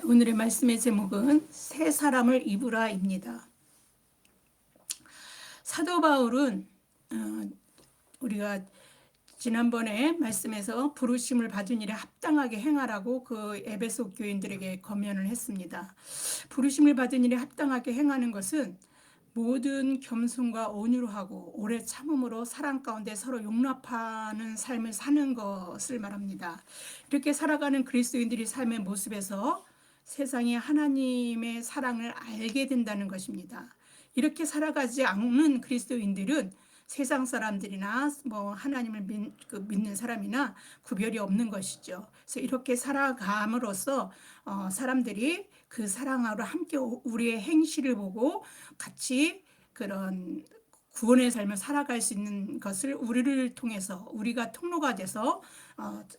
오늘의 말씀의 제목은 새 사람을 입으라입니다. 사도 바울은 우리가 지난번에 말씀에서 부르심을 받은 일에 합당하게 행하라고 그 에베소 교인들에게 권면을 했습니다. 부르심을 받은 일에 합당하게 행하는 것은 모든 겸손과 온유로 하고 오래 참음으로 사랑 가운데 서로 용납하는 삶을 사는 것을 말합니다. 이렇게 살아가는 그리스도인들이 삶의 모습에서 세상이 하나님의 사랑을 알게 된다는 것입니다. 이렇게 살아가지 않는 그리스도인들은 세상 사람들이나 하나님을 믿는 사람이나 구별이 없는 것이죠. 그래서 이렇게 살아감으로써 사람들이 그 사랑으로 함께 우리의 행실을 보고 같이 그런 구원의 삶을 살아갈 수 있는 것을 우리를 통해서 우리가 통로가 돼서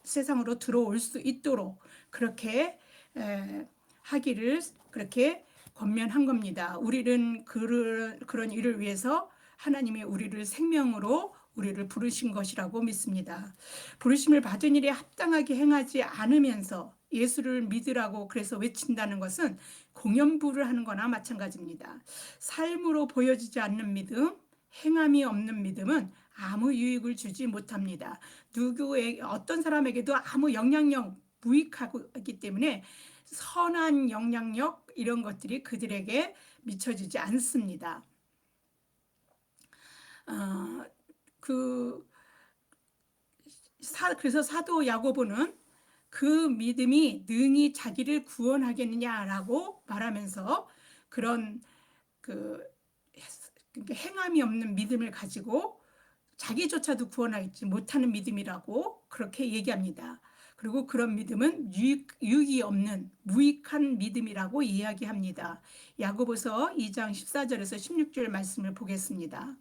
세상으로 들어올 수 있도록 그렇게 하기를 그렇게 권면한 겁니다. 우리는 그런 일을 위해서 하나님이 우리를 생명으로 우리를 부르신 것이라고 믿습니다. 부르심을 받은 일에 합당하게 행하지 않으면서 예수를 믿으라고 그래서 외친다는 것은 공연부를 하는 거나 마찬가지입니다. 삶으로 보여지지 않는 믿음, 행함이 없는 믿음은 아무 유익을 주지 못합니다. 어떤 사람에게도 아무 영향력 무익하기 때문에 선한 영향력 이런 것들이 그들에게 미쳐지지 않습니다. 그래서 사도 야고보는 그 믿음이 능히 자기를 구원하겠느냐라고 말하면서 그런 행함이 없는 믿음을 가지고 자기조차도 구원하지 못하는 믿음이라고 그렇게 얘기합니다. 그리고 그런 믿음은 유익이 없는 무익한 믿음이라고 이야기합니다. 야고보서 2장 14절에서 16절 말씀을 보겠습니다.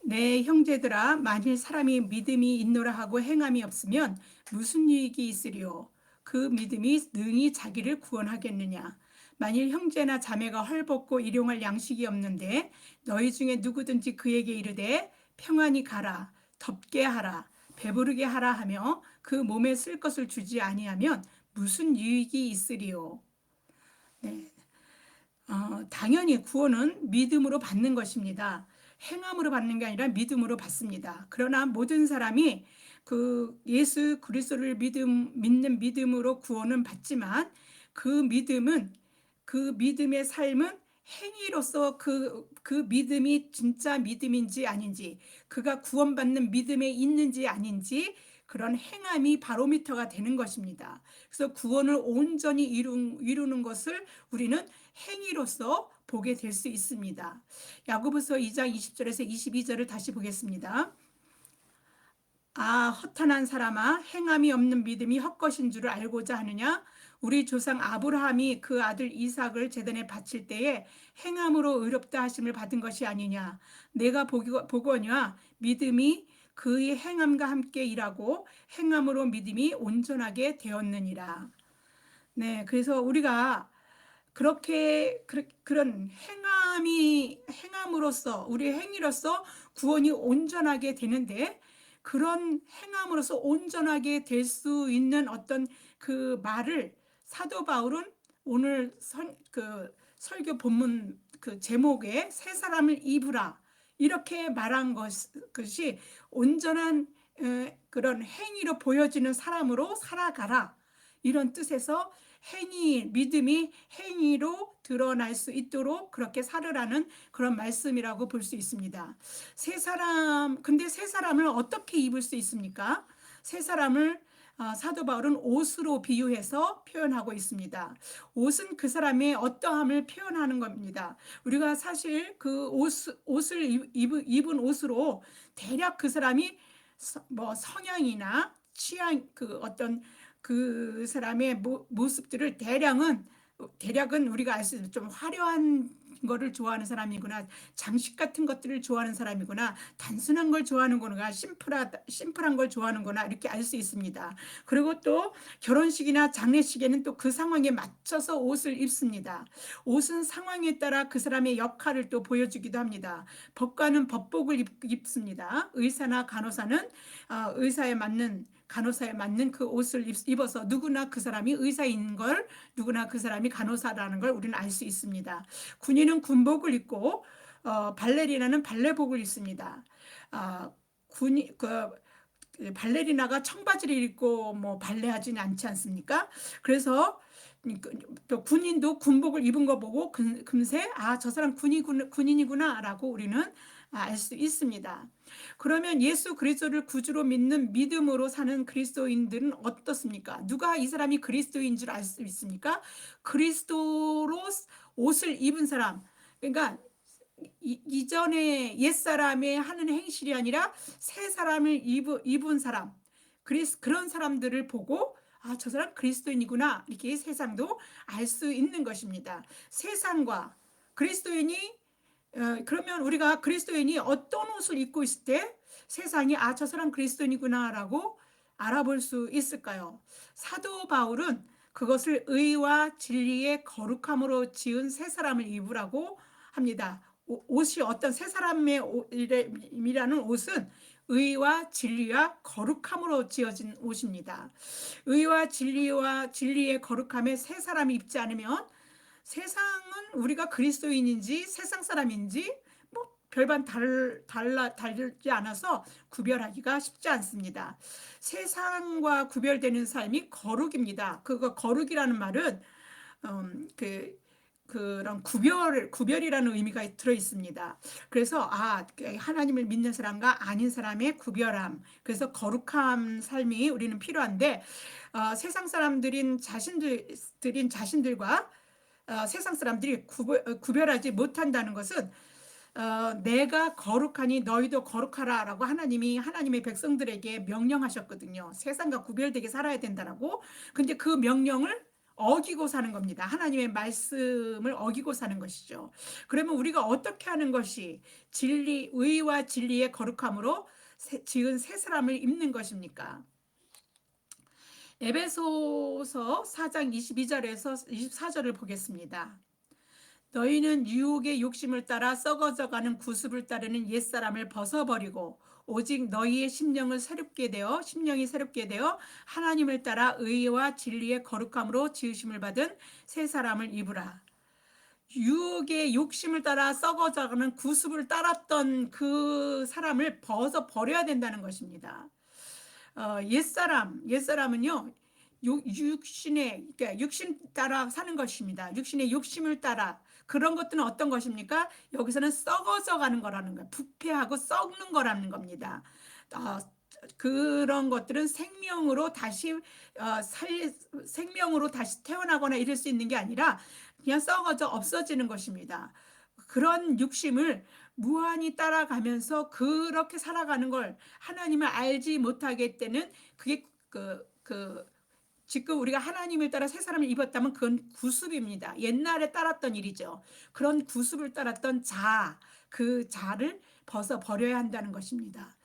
내 형제들아, 만일 사람이 믿음이 있노라 하고 행함이 없으면 무슨 유익이 있으리요? 그 믿음이 능히 자기를 구원하겠느냐? 만일 형제나 자매가 헐벗고 일용할 양식이 없는데 너희 중에 누구든지 그에게 이르되 평안히 가라, 덥게 하라, 배부르게 하라 하며 그 몸에 쓸 것을 주지 아니하면 무슨 유익이 있으리요? 네. 당연히 구원은 믿음으로 받는 것입니다. 행함으로 받는 게 아니라 믿음으로 받습니다. 그러나 모든 사람이 그 예수 그리스도를 믿는 믿음으로 구원은 받지만 그 믿음의 삶은 행위로서 그 믿음이 진짜 믿음인지 아닌지, 그가 구원받는 믿음에 있는지 아닌지 그런 행함이 바로미터가 되는 것입니다. 그래서 구원을 온전히 이루는 것을 우리는 행위로서 보게 될 수 있습니다. 야고보서 2장 20절에서 22절을 다시 보겠습니다. 허탄한 사람아, 행함이 없는 믿음이 헛것인 줄을 알고자 하느냐? 우리 조상 아브라함이 그 아들 이삭을 제단에 바칠 때에 행함으로 의롭다 하심을 받은 것이 아니냐? 내가 보거니와 믿음이 그의 행함과 함께 일하고 행함으로 믿음이 온전하게 되었느니라. 네, 그래서 우리가 그런 행함으로써 우리의 행위로서 구원이 온전하게 되는데, 그런 행함으로써 온전하게 될 수 있는 어떤 그 말을 사도 바울은 오늘 설교 본문 그 제목에 새 사람을 입으라 이렇게 말한 것이 온전한 그런 행위로 보여지는 사람으로 살아가라 이런 뜻에서 믿음이 행위로 드러날 수 있도록 그렇게 살으라는 그런 말씀이라고 볼 수 있습니다. 근데 새 사람을 어떻게 입을 수 있습니까? 새 사람을 사도 바울은 옷으로 비유해서 표현하고 있습니다. 옷은 그 사람의 어떠함을 표현하는 겁니다. 우리가 사실 그 옷을 입은 옷으로 대략 그 사람이 성향이나 취향, 어떤 그 사람의 모습들을 대략은 우리가 알 수 있는 좀 화려한 거를 좋아하는 사람이구나, 장식 같은 것들을 좋아하는 사람이구나, 단순한 걸 좋아하는구나, 심플한 걸 좋아하는구나, 이렇게 알 수 있습니다. 그리고 또 결혼식이나 장례식에는 또 그 상황에 맞춰서 옷을 입습니다. 옷은 상황에 따라 그 사람의 역할을 또 보여주기도 합니다. 법관은 법복을 입습니다. 의사나 간호사는 의사에 맞는, 간호사에 맞는 그 옷을 입어서 누구나 그 사람이 의사인 걸, 누구나 그 사람이 간호사라는 걸 우리는 알 수 있습니다. 군인은 군복을 입고 발레리나는 발레복을 입습니다. 군이 발레리나가 청바지를 입고 뭐 발레하지는 않지 않습니까? 그래서 또 군인도 군복을 입은 거 보고 금세 저 사람 군인이구나라고 우리는 알 수 있습니다. 그러면 예수 그리스도를 구주로 믿는 믿음으로 사는 그리스도인들은 어떻습니까? 누가 이 사람이 그리스도인 줄 알 수 있습니까? 그리스도로 옷을 입은 사람, 그러니까 이전에 옛사람의 하는 행실이 아니라 새 사람을 입은 사람, 그런 사람들을 보고 저 사람 그리스도인이구나, 이렇게 세상도 알 수 있는 것입니다. 세상과 그리스도인이 그러면 우리가 그리스도인이 어떤 옷을 입고 있을 때 세상이 저 사람 그리스도인이구나라고 알아볼 수 있을까요? 사도 바울은 그것을 의와 진리의 거룩함으로 지은 새 사람을 입으라고 합니다. 옷이 어떤 새 사람이라는 옷은 의와 진리와 거룩함으로 지어진 옷입니다. 의와 진리의 거룩함에 새 사람이 입지 않으면 세상은 우리가 그리스도인인지 세상 사람인지 뭐 별반 다르지 않아서 구별하기가 쉽지 않습니다. 세상과 구별되는 삶이 거룩입니다. 거룩이라는 말은 그런 구별이라는 의미가 들어 있습니다. 그래서 하나님을 믿는 사람과 아닌 사람의 구별함, 그래서 거룩한 삶이 우리는 필요한데 세상 사람들인 자신들과 세상 사람들이 구별하지 못한다는 것은 내가 거룩하니 너희도 거룩하라라고 하나님의 백성들에게 명령하셨거든요. 세상과 구별되게 살아야 된다라고. 근데 그 명령을 어기고 사는 겁니다. 하나님의 말씀을 어기고 사는 것이죠. 그러면 우리가 어떻게 하는 것이 의와 진리의 거룩함으로 지은 새 사람을 입는 것입니까? 에베소서 4장 22절에서 24절을 보겠습니다. 너희는 유혹의 욕심을 따라 썩어져가는 구습을 따르는 옛사람을 벗어버리고 오직 너희의 심령이 새롭게 되어 하나님을 따라 의와 진리의 거룩함으로 지으심을 받은 새 사람을 입으라. 유혹의 욕심을 따라 썩어져가는 구습을 따랐던 그 사람을 벗어버려야 된다는 것입니다. 옛사람은요, 그러니까 육신 따라 사는 것입니다. 육신의 욕심을 따라. 그런 것들은 어떤 것입니까? 여기서는 썩어져 가는 거라는 거예요. 부패하고 썩는 거라는 겁니다. 그런 것들은 생명으로 다시 태어나거나 이럴 수 있는 게 아니라 그냥 썩어져 없어지는 것입니다. 그런 욕심을 무한히 따라가면서 그렇게 살아가는 걸 하나님을 알지 못하게 때는 그게 지금 우리가 하나님을 따라 새 사람을 입었다면 그건 구습입니다. 옛날에 따랐던 일이죠. 그런 구습을 따랐던 그 자를 벗어버려야 한다는 것입니다.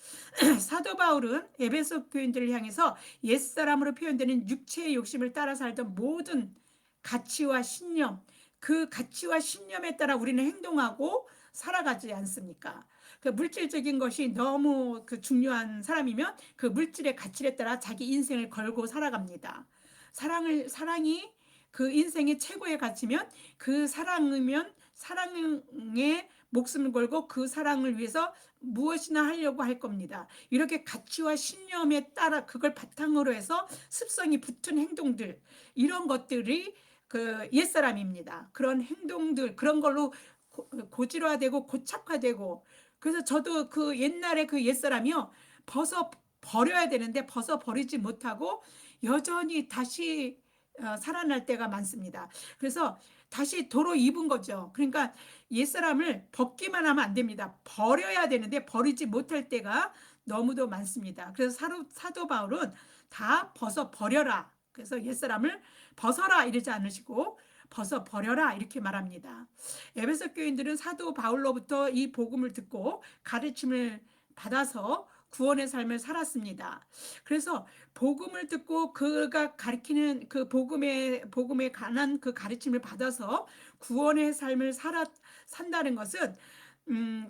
사도 바울은 에베소 교인들을 향해서 옛사람으로 표현되는 육체의 욕심을 따라 살던 모든 가치와 신념, 그 가치와 신념에 따라 우리는 행동하고 살아가지 않습니까? 그 물질적인 것이 너무 중요한 사람이면 그 물질의 가치에 따라 자기 인생을 걸고 살아갑니다. 사랑이 그 인생의 최고의 가치면 그 사랑이면 사랑에 목숨을 걸고 그 사랑을 위해서 무엇이나 하려고 할 겁니다. 이렇게 가치와 신념에 따라 그걸 바탕으로 해서 습성이 붙은 행동들, 이런 것들이 그 옛사람입니다. 그런 행동들, 그런 걸로 고질화되고 고착화되고, 그래서 저도 그 옛날에 그 옛사람이요, 버려야 되는데 버리지 못하고 여전히 다시 살아날 때가 많습니다. 그래서 다시 도로 입은 거죠. 그러니까 옛사람을 벗기만 하면 안 됩니다. 버려야 되는데 버리지 못할 때가 너무도 많습니다. 그래서 사도 바울은 다 벗어버려라. 그래서 옛사람을 벗어라 이러지 않으시고 벗어 버려라 이렇게 말합니다. 에베소 교인들은 사도 바울로부터 이 복음을 듣고 가르침을 받아서 구원의 삶을 살았습니다. 그래서 복음을 듣고 그가 가르치는 그 복음에 관한 그 가르침을 받아서 구원의 삶을 산다는 것은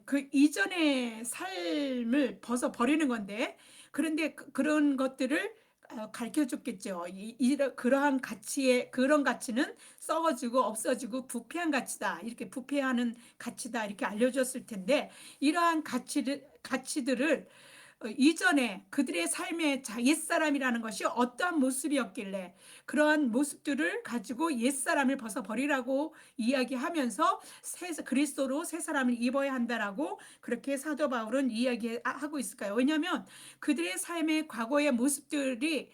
그 이전의 삶을 벗어 버리는 건데, 그런데 그런 것들을 가르쳐 줬겠죠. 그러한 그런 가치는 썩어지고 없어지고 부패한 가치다. 이렇게 부패하는 가치다. 이렇게 알려줬을 텐데, 이러한 가치들을 이전에 그들의 삶의 옛사람이라는 것이 어떠한 모습이었길래 그러한 모습들을 가지고 옛사람을 벗어버리라고 이야기하면서 그리스도로 새 사람을 입어야 한다라고 그렇게 사도 바울은 이야기하고 있을까요? 왜냐하면 그들의 삶의 과거의 모습들이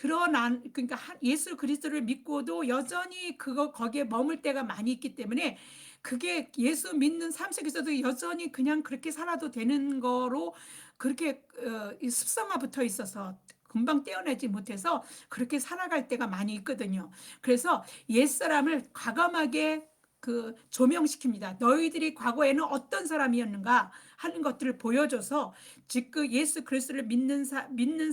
그러니까 예수 그리스도를 믿고도 여전히 거기에 머물 때가 많이 있기 때문에, 그게 예수 믿는 삶 속에서도 여전히 그냥 그렇게 살아도 되는 거로 그렇게 이 습성화 붙어 있어서 금방 떼어내지 못해서 그렇게 살아갈 때가 많이 있거든요. 그래서 옛사람을 과감하게 조명시킵니다. 너희들이 과거에는 어떤 사람이었는가 하는 것들을 보여줘서, 즉 그 예수 그리스도를 믿는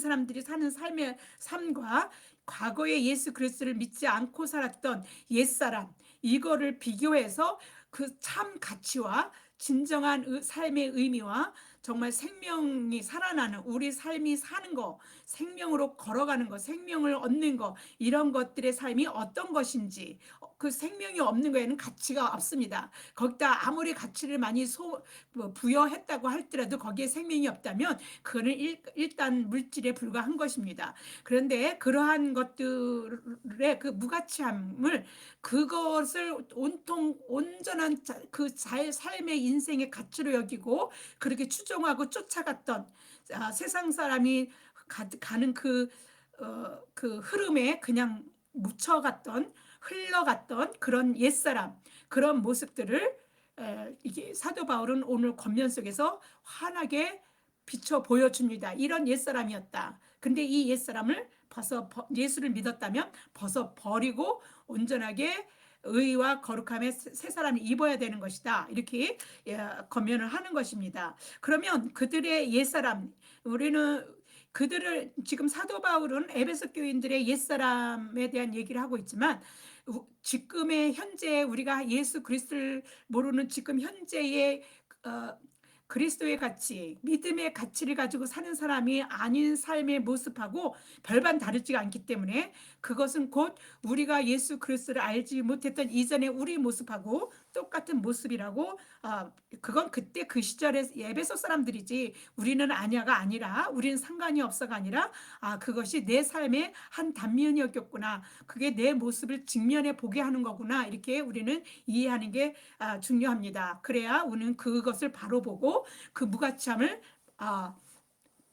사람들이 사는 삶의 삶과 과거에 예수 그리스도를 믿지 않고 살았던 옛사람, 이거를 비교해서 그 참 가치와 진정한 삶의 의미와 정말 생명이 살아나는 우리 삶이 사는 거, 생명으로 걸어가는 거, 생명을 얻는 거, 이런 것들의 삶이 어떤 것인지, 그 생명이 없는 거에는 가치가 없습니다. 거기다 아무리 가치를 많이 부여했다고 할지라도 거기에 생명이 없다면 그거는 일단 물질에 불과한 것입니다. 그런데 그러한 것들의 그 무가치함을, 그것을 온전한 삶의 인생의 가치로 여기고 그렇게 추종하고 쫓아갔던 세상 사람이 가는 그 흐름에 그냥 묻혀갔던, 흘러갔던 그런 옛사람, 그런 모습들을 이게 사도 바울은 오늘 권면 속에서 환하게 비춰 보여줍니다. 이런 옛사람이었다. 근데 이 옛사람을 예수를 믿었다면 벗어 버리고 온전하게 의와 거룩함의 새 사람을 입어야 되는 것이다. 이렇게 권면을 하는 것입니다. 그러면 그들의 옛사람, 우리는 그들을 지금 사도 바울은 에베소 교인들의 옛사람에 대한 얘기를 하고 있지만, 지금의 현재 우리가 예수 그리스도를 모르는 지금 현재의 그리스도의 가치, 믿음의 가치를 가지고 사는 사람이 아닌 삶의 모습하고 별반 다르지가 않기 때문에, 그것은 곧 우리가 예수 그리스도를 알지 못했던 이전의 우리 모습하고 똑같은 모습이라고, 그건 그때 그 시절의 에베소 사람들이지 우리는 아니야가 아니라, 우리는 상관이 없어가 아니라, 그것이 내 삶의 한 단면이었겠구나, 그게 내 모습을 직면해 보게 하는 거구나, 이렇게 우리는 이해하는 게 중요합니다. 그래야 우리는 그것을 바로 보고 그 무가치함을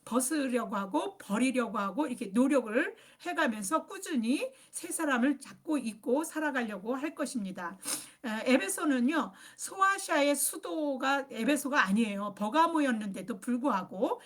벗으려고 하고 버리려고 하고 이렇게 노력을 해가면서 꾸준히 새 사람을 잡고 있고 살아가려고 할 것입니다. 에베소는요, 소아시아의 수도가 에베소가 아니에요. 버가모였는데도 불구하고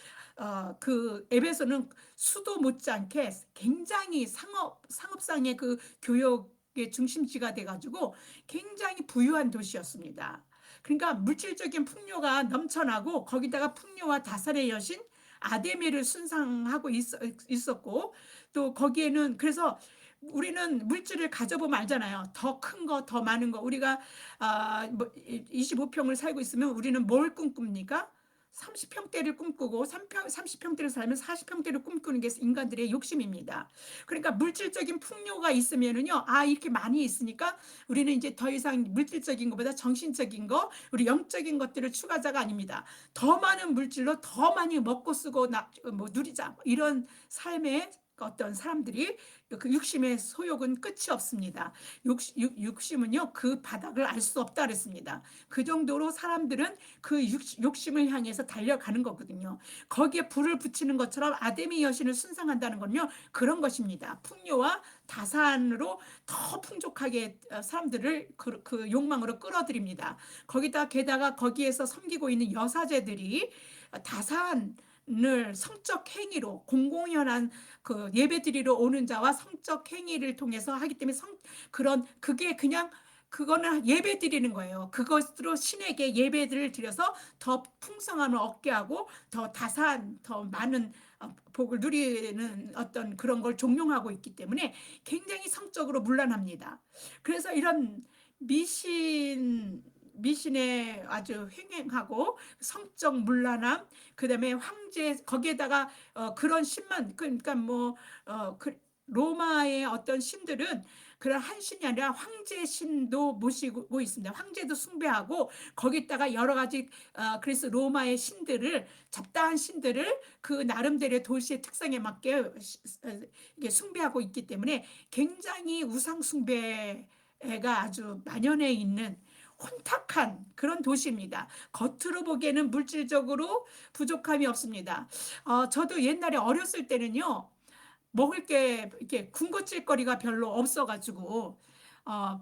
그 에베소는 수도 못지않게 굉장히 상업상의 그 교역의 중심지가 돼가지고 굉장히 부유한 도시였습니다. 그러니까 물질적인 풍요가 넘쳐나고, 거기다가 풍요와 다산의 여신 아데미를 순상하고 있었고, 또 거기에는, 그래서 우리는 물질을 가져보면 알잖아요. 더 큰 거, 더 많은 거. 우리가 25평을 살고 있으면 우리는 뭘 꿈꿉니까? 30평대를 꿈꾸고, 30평대를 살면 40평대를 꿈꾸는 게 인간들의 욕심입니다. 그러니까 물질적인 풍요가 있으면은요, 이렇게 많이 있으니까 우리는 이제 더 이상 물질적인 것보다 정신적인 거, 우리 영적인 것들을 추가자가 아닙니다. 더 많은 물질로 더 많이 먹고 쓰고 누리자, 이런 삶의 어떤 사람들이, 그 욕심의 소욕은 끝이 없습니다. 욕심은요, 그 바닥을 알 수 없다 그랬습니다. 그 정도로 사람들은 그 욕심을 향해서 달려가는 거거든요. 거기에 불을 붙이는 것처럼 아데미 여신을 순상한다는 건요, 그런 것입니다. 풍요와 다산으로 더 풍족하게 사람들을 그 욕망으로 끌어들입니다. 게다가 거기에서 섬기고 있는 여사제들이 다산 성적 행위로 공공연한 그 예배드리러 오는 자와 성적 행위를 통해서 하기 때문에 그런 그게 그냥 그거는 예배 드리는 거예요. 그것으로 신에게 예배를 드려서 더 풍성함을 얻게 하고 더 다산, 더 많은 복을 누리는 어떤 그런 걸 종용하고 있기 때문에 굉장히 성적으로 문란합니다. 그래서 이런 미신에 아주 횡행하고 성적 문란함, 그다음에 황제 거기에다가 그런 신만 그러니까 로마의 어떤 신들은 그런 한 신이 아니라 황제 신도 모시고 있습니다. 황제도 숭배하고 거기다가 여러 가지 그래서 로마의 신들을 잡다한 신들을 그 나름대로의 도시의 특성에 맞게 이게 숭배하고 있기 때문에 굉장히 우상 숭배가 아주 만연해 있는 혼탁한 그런 도시입니다. 겉으로 보기에는 물질적으로 부족함이 없습니다. 저도 옛날에 어렸을 때는요, 먹을 게 이렇게 군것질거리가 별로 없어가지고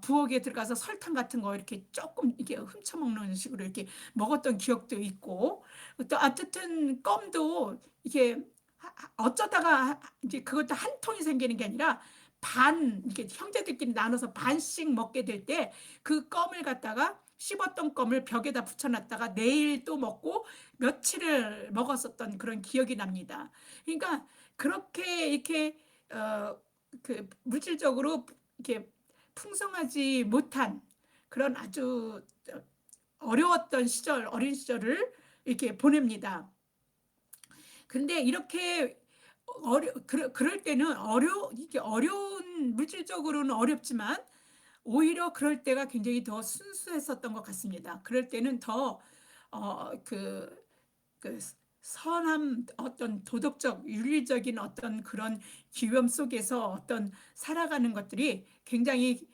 부엌에 들어가서 설탕 같은 거 이렇게 조금 이렇게 훔쳐먹는 식으로 이렇게 먹었던 기억도 있고 또 어쨌든 껌도 이게 어쩌다가 이제 그것도 한 통이 생기는 게 아니라 이렇게 형제들끼리 나눠서 반씩 먹게 될 때 그 껌을 갖다가 씹었던 껌을 벽에다 붙여놨다가 내일 또 먹고 며칠을 먹었었던 그런 기억이 납니다. 그러니까 그렇게 이렇게 그 물질적으로 이렇게 풍성하지 못한 그런 아주 어려웠던 어린 시절을 이렇게 보냅니다. 근데 이렇게 그럴 때는 이게 어려운, 물질적으로는 어렵지만 오히려 그럴 때가 굉장히 더 순수했었던 것 같습니다. 그럴 때는 더, 그 선함, 어떤 도덕적, 윤리적인 어떤 그런 기염 속에서 어떤 살아가는 것들이 굉장히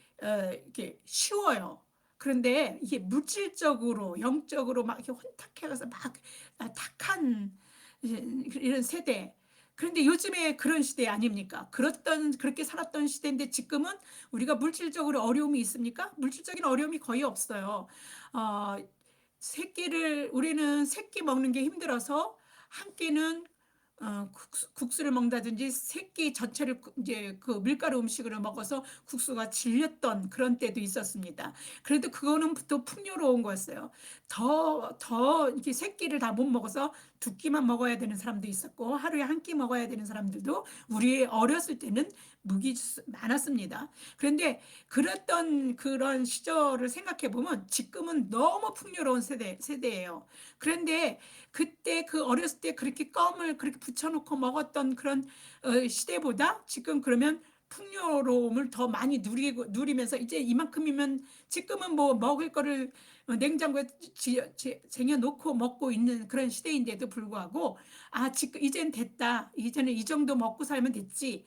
이게 쉬워요. 그런데 이게 물질적으로, 영적으로 막 이렇게 혼탁해가서 막 탁한 이런 세대. 그런데 요즘에 그런 시대 아닙니까? 그렇게 살았던 시대인데 지금은 우리가 물질적으로 어려움이 있습니까? 물질적인 어려움이 거의 없어요. 어, 우리는 새끼 먹는 게 힘들어서 한 끼는 국수를 먹는다든지 새끼 전체를 이제 그 밀가루 음식으로 먹어서 국수가 질렸던 그런 때도 있었습니다. 그래도 그거는 또 풍요로운 거였어요. 더 이렇게 새끼를 다 못 먹어서 두 끼만 먹어야 되는 사람도 있었고 하루에 한 끼 먹어야 되는 사람들도 우리 어렸을 때는 무기 많았습니다. 그런데 그랬던 그런 시절을 생각해 보면 지금은 너무 풍요로운 세대예요. 그런데 그때 그 어렸을 때 그렇게 껌을 그렇게 붙여놓고 먹었던 그런 시대보다 지금 그러면 풍요로움을 더 많이 누리면서 이제 이만큼이면 지금은 뭐 먹을 거를 냉장고에 쟁여놓고 먹고 있는 그런 시대인데도 불구하고 지금 이젠 됐다. 이제는 이 정도 먹고 살면 됐지.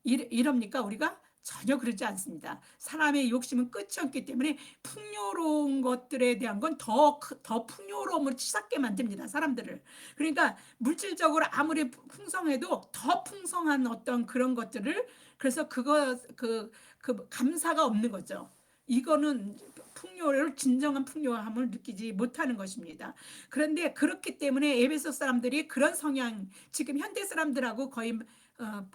이럽니까 우리가? 전혀 그러지 않습니다. 사람의 욕심은 끝이 없기 때문에 풍요로운 것들에 대한 건 더 풍요로움을 치닫게 만듭니다. 사람들을. 그러니까 물질적으로 아무리 풍성해도 더 풍성한 어떤 그런 것들을 그래서 그 감사가 없는 거죠. 이거는 진정한 풍요함을 느끼지 못하는 것입니다. 그런데 그렇기 때문에 에베소 사람들이 그런 성향, 지금 현대 사람들하고 거의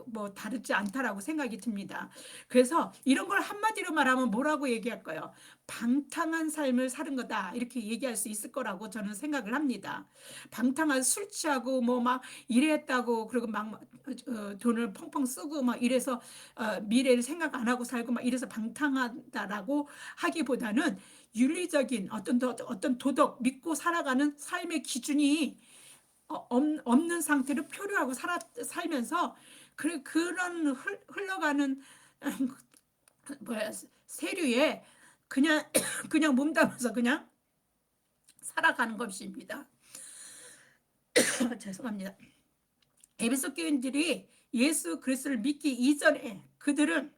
뭐 다르지 않다라고 생각이 듭니다. 그래서 이런 걸 한마디로 말하면 뭐라고 얘기할까요? 방탕한 삶을 사는 거다. 이렇게 얘기할 수 있을 거라고 저는 생각을 합니다. 방탕한 술 취하고 뭐 막 이랬다고 그리고 막 돈을 펑펑 쓰고 막 이래서 미래를 생각 안 하고 살고 막 이래서 방탕하다라고 하기보다는 윤리적인 어떤 도덕 믿고 살아가는 삶의 기준이 없는 상태로 표류하고 살면서 그런 흘러가는 뭐야 세류에 그냥 그냥 몸담아서 그냥 살아가는 것입니다. 죄송합니다. 에베소 교인들이 예수 그리스도를 믿기 이전에 그들은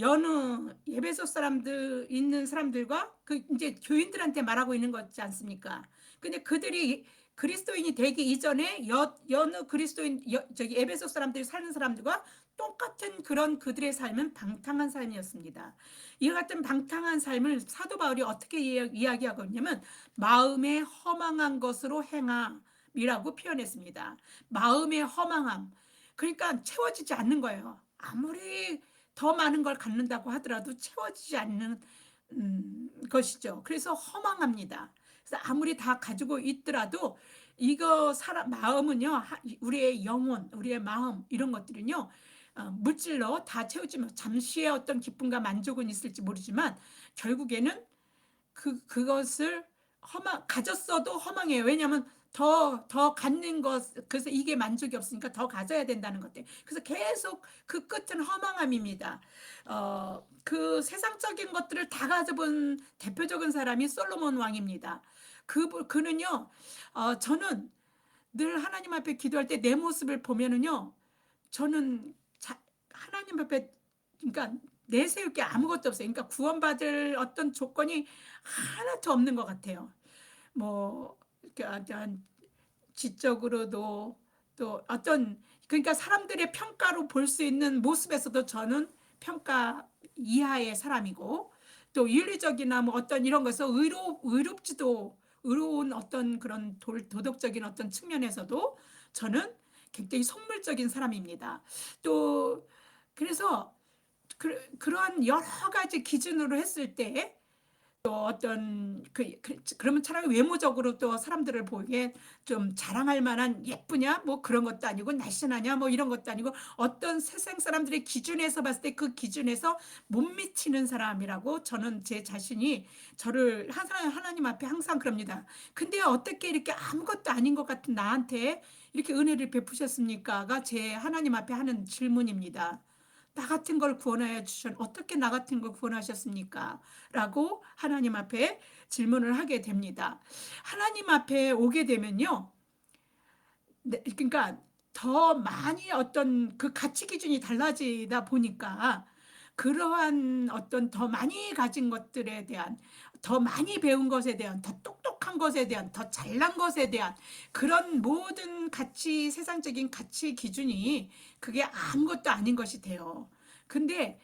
여느 에베소 사람들 있는 사람들과 그 이제 교인들한테 말하고 있는 거지 않습니까? 근데 그들이 그리스도인이 되기 이전에 여느 그리스도인 저기 에베소 사람들이 사는 사람들과 똑같은 그런 그들의 삶은 방탕한 삶이었습니다. 이와 같은 방탕한 삶을 사도 바울이 어떻게 이야기하고 있냐면 마음에 허망한 것으로 행하 허망함이라고 표현했습니다. 마음의 허망함. 그러니까 채워지지 않는 거예요. 아무리 더 많은 걸 갖는다고 하더라도 채워지지 않는 것이죠. 그래서 허망합니다. 그래서 아무리 다 가지고 있더라도 이거 사람 마음은요, 우리의 영혼, 우리의 마음 이런 것들은요, 물질로 다 채우지만 잠시의 어떤 기쁨과 만족은 있을지 모르지만 결국에는 그것을 가졌어도 허망해요. 왜냐하면 더 갖는 것, 그래서 이게 만족이 없으니까 더 가져야 된다는 것들. 그래서 계속 그 끝은 허망함입니다. 그 세상적인 것들을 다 가져본 대표적인 사람이 솔로몬 왕입니다. 그는요, 저는 늘 하나님 앞에 기도할 때 내 모습을 보면은요, 저는 하나님 앞에, 그러니까 내세울 게 아무것도 없어요. 그러니까 구원받을 어떤 조건이 하나도 없는 것 같아요. 뭐, 어떤 지적으로도 또 어떤, 그러니까 사람들의 평가로 볼 수 있는 모습에서도 저는 평가 이하의 사람이고, 또 윤리적이나 뭐 어떤 이런 것에서 의로운 어떤 그런 도덕적인 어떤 측면에서도 저는 굉장히 속물적인 사람입니다. 또 그래서 그러한 여러 가지 기준으로 했을 때 또 어떤 그러면 차라리 외모적으로 또 사람들을 보기에 좀 자랑할 만한 예쁘냐 뭐 그런 것도 아니고 날씬하냐 뭐 이런 것도 아니고 어떤 세상 사람들의 기준에서 봤을 때 그 기준에서 못 미치는 사람이라고 저는 제 자신이 저를 항상 하나님 앞에 항상 그럽니다. 근데 어떻게 이렇게 아무것도 아닌 것 같은 나한테 이렇게 은혜를 베푸셨습니까가 제 하나님 앞에 하는 질문입니다. 나 같은 걸 구원하여 어떻게 나 같은 걸 구원하셨습니까? 라고 하나님 앞에 질문을 하게 됩니다. 하나님 앞에 오게 되면요. 네, 그러니까 더 많이 어떤 그 가치 기준이 달라지다 보니까 그러한 어떤 더 많이 가진 것들에 대한, 더 많이 배운 것에 대한, 더 똑똑한 것에 대한, 더 잘난 것에 대한 그런 모든 세상적인 가치 기준이 그게 아무것도 아닌 것이 돼요. 근데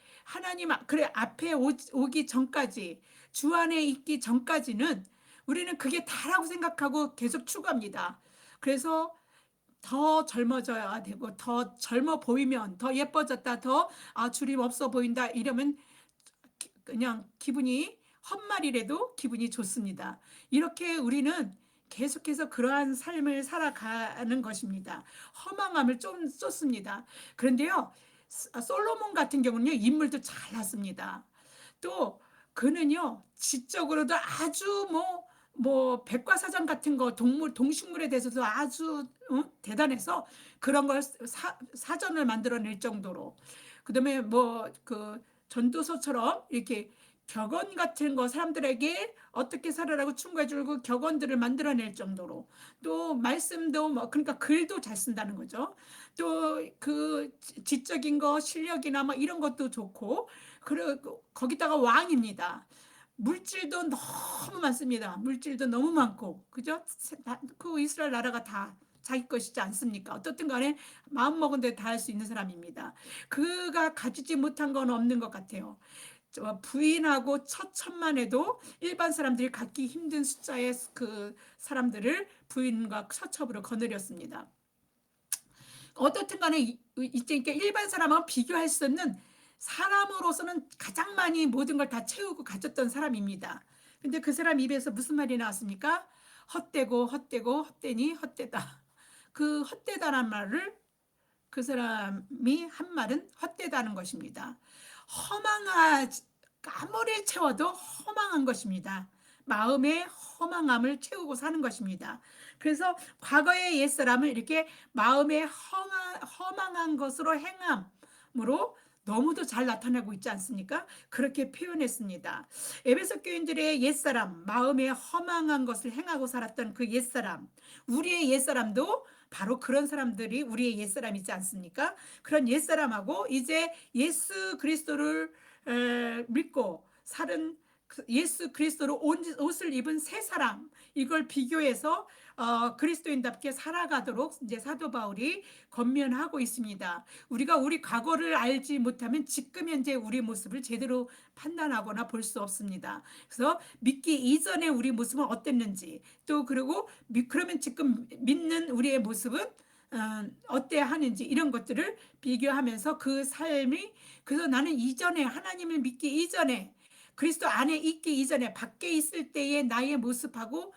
그래, 앞에 오기 전까지, 주 안에 있기 전까지는 우리는 그게 다라고 생각하고 계속 추구합니다. 그래서 더 젊어져야 되고 더 젊어 보이면 더 예뻐졌다 주림 없어 보인다 이러면 그냥 기분이 헛말이라도 기분이 좋습니다. 이렇게 우리는 계속해서 그러한 삶을 살아가는 것입니다. 허망함을 좀 쏟습니다. 그런데요, 솔로몬 같은 경우는요, 인물도 잘났습니다. 또 그는요, 지적으로도 아주 백과사전 같은 거, 동식물에 대해서도 아주 대단해서 그런 걸 사전을 만들어낼 정도로. 그다음에 전도서처럼 이렇게 격언 같은 거 사람들에게 어떻게 살아라고 충고해주고 격언들을 만들어낼 정도로 또 말씀도 그러니까 글도 잘 쓴다는 거죠. 또 그 지적인 거 실력이나 이런 것도 좋고 그리고 거기다가 왕입니다. 물질도 너무 많습니다. 물질도 너무 많고 그죠? 그 이스라엘 나라가 다 자기 것이지 않습니까? 어떻든 간에 마음먹은 대로 다 할 수 있는 사람입니다. 그가 가지지 못한 건 없는 것 같아요. 부인하고 처첩만 해도 일반 사람들이 갖기 힘든 숫자의 그 사람들을 부인과 처첩으로 거느렸습니다. 어떻든 간에 이제 일반 사람하고 비교할 수 없는 사람으로서는 가장 많이 모든 걸 다 채우고 가졌던 사람입니다. 근데 그 사람 입에서 무슨 말이 나왔습니까? 헛되고 헛되고 헛되니 헛되다. 그 헛되다란 말을 그 사람이 한 말은 헛되다는 것입니다. 아무리 채워도 허망한 것입니다. 마음의 허망함을 채우고 사는 것입니다. 그래서 과거의 옛사람을 이렇게 마음의 허망한 것으로 행함으로 너무도 잘 나타내고 있지 않습니까? 그렇게 표현했습니다. 에베소 교인들의 옛사람, 마음에 허망한 것을 행하고 살았던 그 옛사람, 우리의 옛사람도 바로 그런 사람들이 우리의 옛사람이지 않습니까? 그런 옛사람하고 이제 예수 그리스도를 믿고 사는 예수 그리스도로 옷을 입은 새 사람, 이걸 비교해서 그리스도인답게 살아가도록 이제 사도 바울이 권면하고 있습니다. 우리가 우리 과거를 알지 못하면 지금 현재 우리 모습을 제대로 판단하거나 볼 수 없습니다. 그래서 믿기 이전에 우리 모습은 어땠는지, 또 그리고 그러면 지금 믿는 우리의 모습은 어때야 하는지, 이런 것들을 비교하면서 그 삶이, 그래서 나는 이전에 하나님을 믿기 이전에, 그리스도 안에 있기 이전에 밖에 있을 때의 나의 모습하고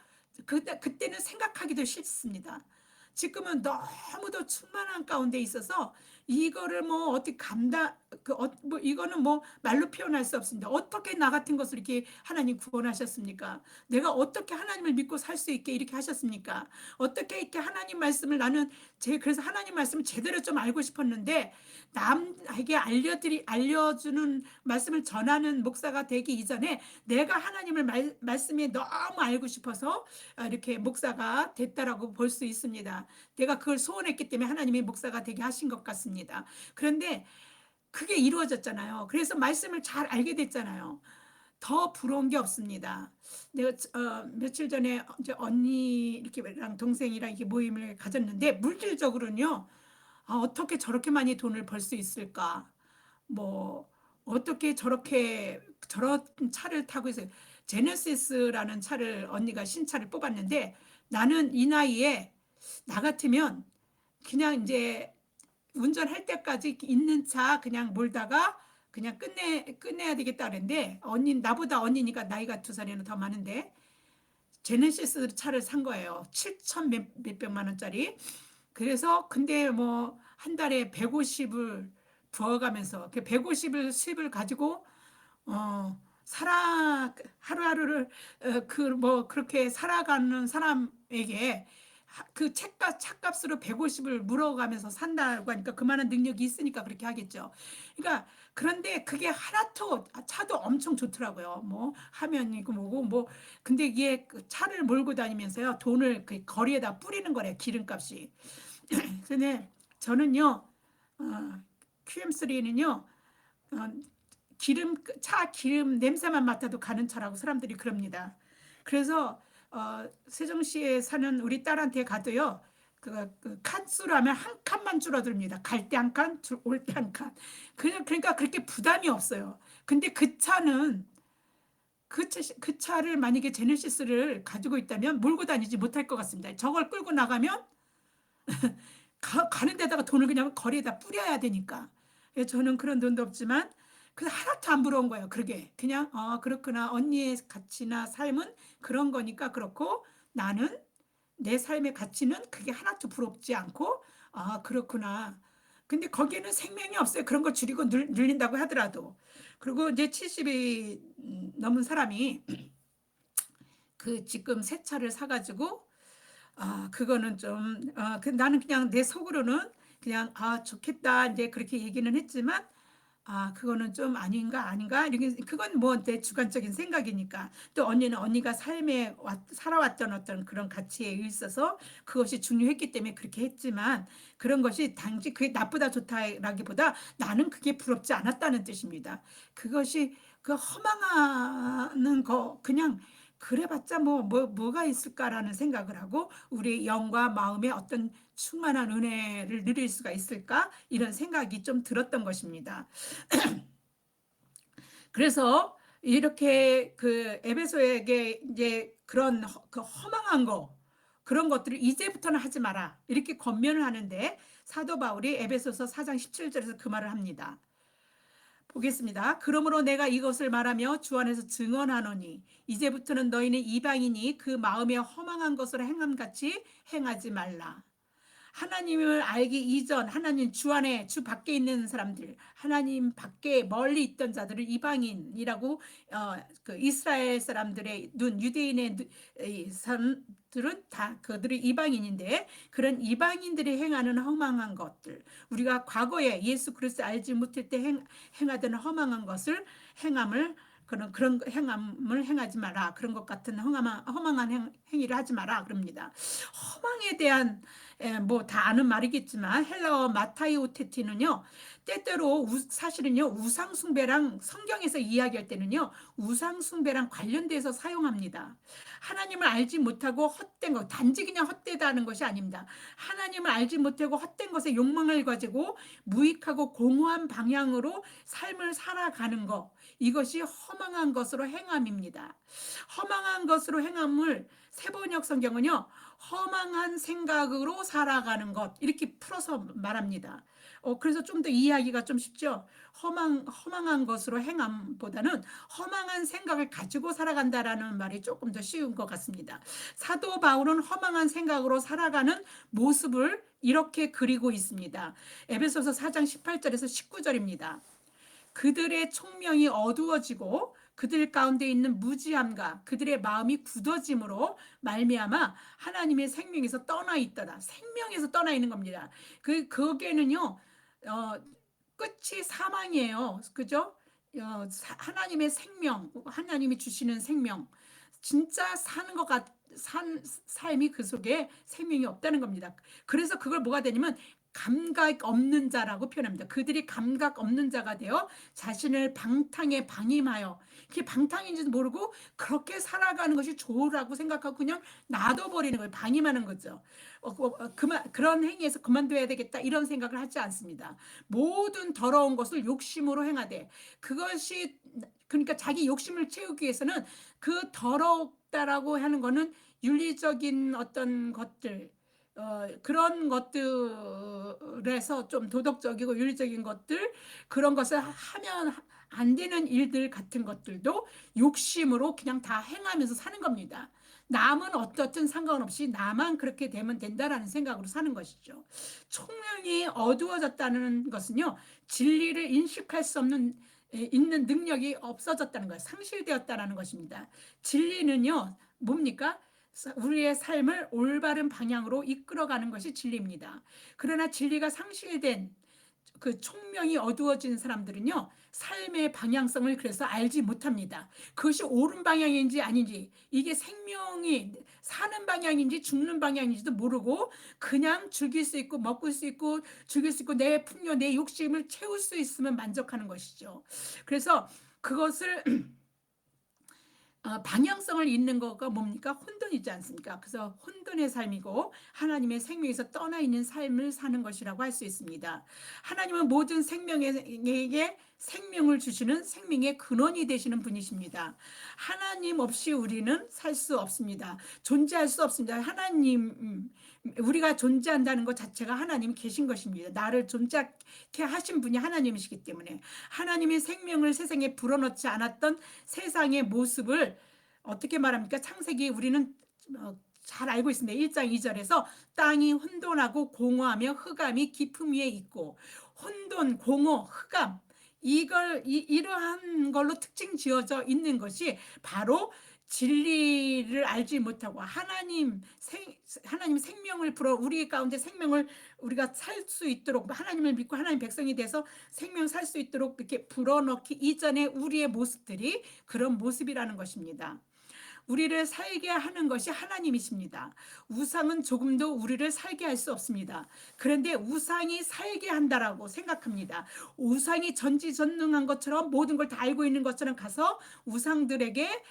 그때는 생각하기도 싫습니다. 지금은 너무도 충만한 가운데 있어서 이거를 뭐 어떻게 뭐 이거는 뭐 말로 표현할 수 없습니다. 어떻게 나 같은 것을 이렇게 하나님 구원하셨습니까? 내가 어떻게 하나님을 믿고 살 수 있게 이렇게 하셨습니까? 어떻게 이렇게 하나님 말씀을 나는 그래서 하나님 말씀을 제대로 좀 알고 싶었는데, 남에게 알려주는 말씀을 전하는 목사가 되기 이전에 내가 하나님을 말씀에 너무 알고 싶어서 이렇게 목사가 됐다라고 볼 수 있습니다. 내가 그걸 소원했기 때문에 하나님이 목사가 되게 하신 것 같습니다. 그런데 그게 이루어졌잖아요. 그래서 말씀을 잘 알게 됐잖아요. 더 부러운 게 없습니다. 내가 며칠 전에 이제 언니 이렇게랑 동생이랑 이렇게 모임을 가졌는데, 물질적으로는요, 어떻게 저렇게 많이 돈을 벌 수 있을까? 뭐 어떻게 저런 차를 타고 있어요. 제네시스라는 차를 언니가 신차를 뽑았는데, 나는 이 나이에 나 같으면 그냥 이제 운전할 때까지 있는 차 그냥 몰다가 그냥 끝내야 되겠다 그랬는데, 나보다 언니니까 나이가 2살이나 더 많은데 제네시스 차를 산 거예요. 7천 몇백만 원짜리. 그래서 근데 뭐 한 달에 150을 부어가면서 그 150을 수입을 가지고 하루하루를 그 뭐 그렇게 살아가는 사람에게 그 차값으로 150을 물어가면서 산다고 하니까 그만한 능력이 있으니까 그렇게 하겠죠. 그러니까 그런데 그게 하나도, 차도 엄청 좋더라고요. 뭐 화면이고 뭐고 뭐, 근데 이게 그 차를 몰고 다니면서요, 돈을 그 거리에다 뿌리는 거래, 기름값이. 근데 저는요, QM3는요, 차 기름 냄새만 맡아도 가는 차라고 사람들이 그럽니다. 그래서 세종시에 사는 우리 딸한테 가도요, 그 칸수로 하면 한 칸만 줄어듭니다. 갈 때 한 칸, 올 때 한 칸. 그러니까 그렇게 부담이 없어요. 근데 그 차를 만약에 제네시스를 가지고 있다면 몰고 다니지 못할 것 같습니다. 저걸 끌고 나가면 가는 데다가 돈을 그냥 거리에다 뿌려야 되니까. 저는 그런 돈도 없지만 그 하나도 안 부러운 거예요. 그러게 그냥 그렇구나, 언니의 가치나 삶은 그런 거니까 그렇고, 나는 내 삶의 가치는 그게 하나도 부럽지 않고, 그렇구나. 근데 거기에는 생명이 없어요. 그런 거 줄이고 늘린다고 하더라도. 그리고 이제 70이 넘은 사람이 그 지금 새 차를 사가지고, 그거는 좀, 나는 그냥 내 속으로는 그냥, 좋겠다, 이제 그렇게 얘기는 했지만, 그거는 좀 아닌가? 이렇게, 그건 뭐 내 주관적인 생각이니까. 또 언니는 언니가 삶에 살아왔던 어떤 그런 가치에 있어서 그것이 중요했기 때문에 그렇게 했지만, 그런 것이 단지 그게 나쁘다 좋다라기보다 나는 그게 부럽지 않았다는 뜻입니다. 그것이 그 허망하는 거, 그냥 그래봤자 뭐가 있을까라는 생각을 하고, 우리 영과 마음의 어떤 충만한 은혜를 누릴 수가 있을까? 이런 생각이 좀 들었던 것입니다. 그래서 이렇게 그 에베소에게 이제 그 허망한 거, 그런 것들을 이제부터는 하지 마라, 이렇게 권면을 하는데, 사도 바울이 에베소서 4장 17절에서 그 말을 합니다. 보겠습니다. 그러므로 내가 이것을 말하며 주 안에서 증언하노니, 이제부터는 너희는 이방인이 그 마음에 허망한 것을 행함같이 행하지 말라. 하나님을 알기 이전, 하나님 주 안에, 주 밖에 있는 사람들, 하나님 밖에 멀리 있던 자들을 이방인이라고, 그 이스라엘 사람들의 유대인의 사람들은 다 그들이 이방인인데, 그런 이방인들이 행하는 허망한 것들, 우리가 과거에 예수 그리스도 알지 못할 때 행하던 허망한 것을 그런 행함을 행하지 마라. 그런 것 같은 허망한 행위를 하지 마라. 그럽니다. 허망에 대한, 뭐 다 아는 말이겠지만 헬라어 마타이오테티는요, 때때로 사실은요, 우상숭배랑 성경에서 이야기할 때는요, 우상숭배랑 관련돼서 사용합니다. 하나님을 알지 못하고 헛된 것, 단지 그냥 헛되다는 것이 아닙니다. 하나님을 알지 못하고 헛된 것에 욕망을 가지고 무익하고 공허한 방향으로 삶을 살아가는 것, 이것이 허망한 것으로 행함입니다. 허망한 것으로 행함을 세번역 성경은요, 허망한 생각으로 살아가는 것, 이렇게 풀어서 말합니다. 그래서 좀 더 이해하기가 좀 쉽죠. 허망한 것으로 행함보다는 허망한 생각을 가지고 살아간다라는 말이 조금 더 쉬운 것 같습니다. 사도 바울은 허망한 생각으로 살아가는 모습을 이렇게 그리고 있습니다. 에베소서 4장 18절에서 19절입니다. 그들의 총명이 어두워지고 그들 가운데 있는 무지함과 그들의 마음이 굳어짐으로 말미암아 하나님의 생명에서 떠나 있더라. 생명에서 떠나 있는 겁니다. 거기에는요, 끝이 사망이에요. 그죠? 하나님의 생명, 하나님이 주시는 생명, 진짜 사는 것 삶이 그 속에 생명이 없다는 겁니다. 그래서 그걸 뭐가 되냐면 감각 없는 자라고 표현합니다. 그들이 감각 없는 자가 되어 자신을 방탕에 방임하여, 그게 방탕인지도 모르고 그렇게 살아가는 것이 좋으라고 생각하고 그냥 놔둬버리는 거예요. 방임하는 거죠. 그런 행위에서 그만둬야 되겠다 이런 생각을 하지 않습니다. 모든 더러운 것을 욕심으로 행하되, 그것이 그러니까 자기 욕심을 채우기 위해서는 그 더럽다라고 하는 거는 윤리적인 어떤 것들, 그런 것들에서 좀 도덕적이고 윤리적인 것들, 그런 것을 하면 안 되는 일들 같은 것들도 욕심으로 그냥 다 행하면서 사는 겁니다. 남은 어떻든 상관없이 나만 그렇게 되면 된다라는 생각으로 사는 것이죠. 총명이 어두워졌다는 것은요, 진리를 인식할 수 없는 있는 능력이 없어졌다는 거예요. 상실되었다는 것입니다. 진리는요, 뭡니까? 우리의 삶을 올바른 방향으로 이끌어가는 것이 진리입니다. 그러나 진리가 상실된 그 총명이 어두워진 사람들은요, 삶의 방향성을 그래서 알지 못합니다. 그것이 옳은 방향인지 아닌지, 이게 생명이 사는 방향인지 죽는 방향인지도 모르고 그냥 즐길 수 있고 먹을 수 있고 즐길 수 있고 내 풍요, 내 욕심을 채울 수 있으면 만족하는 것이죠. 그래서 그것을 방향성을 잃는 거가 뭡니까? 혼돈이지 않습니까? 그래서 혼돈의 삶이고 하나님의 생명에서 떠나 있는 삶을 사는 것이라고 할 수 있습니다. 하나님은 모든 생명에게 생명을 주시는 생명의 근원이 되시는 분이십니다. 하나님 없이 우리는 살 수 없습니다. 존재할 수 없습니다. 우리가 존재한다는 것 자체가 하나님이 계신 것입니다. 나를 존재하게 하신 분이 하나님이시기 때문에 하나님의 생명을 세상에 불어넣지 않았던 세상의 모습을 어떻게 말합니까? 창세기 우리는 잘 알고 있습니다. 1장 2절에서 땅이 혼돈하고 공허하며 흑암이 깊음 위에 있고, 혼돈, 공허, 흑암, 이러한 걸로 특징 지어져 있는 것이 바로 진리를 알지 못하고 하나님 생명을 불어 우리 가운데 생명을 우리가 살 수 있도록, 하나님을 믿고 하나님 백성이 돼서 생명 살 수 있도록 이렇게 불어넣기 이전에 우리의 모습들이 그런 모습이라는 것입니다. 우리를 살게 하는 것이 하나님이십니다. 우상은 조금도 우리를 살게 할 수 없습니다. 그런데 우상이 살게 한다라고 생각합니다. 우상이 전지전능한 것처럼 모든 걸 다 알고 있는 것처럼 가서 우상들에게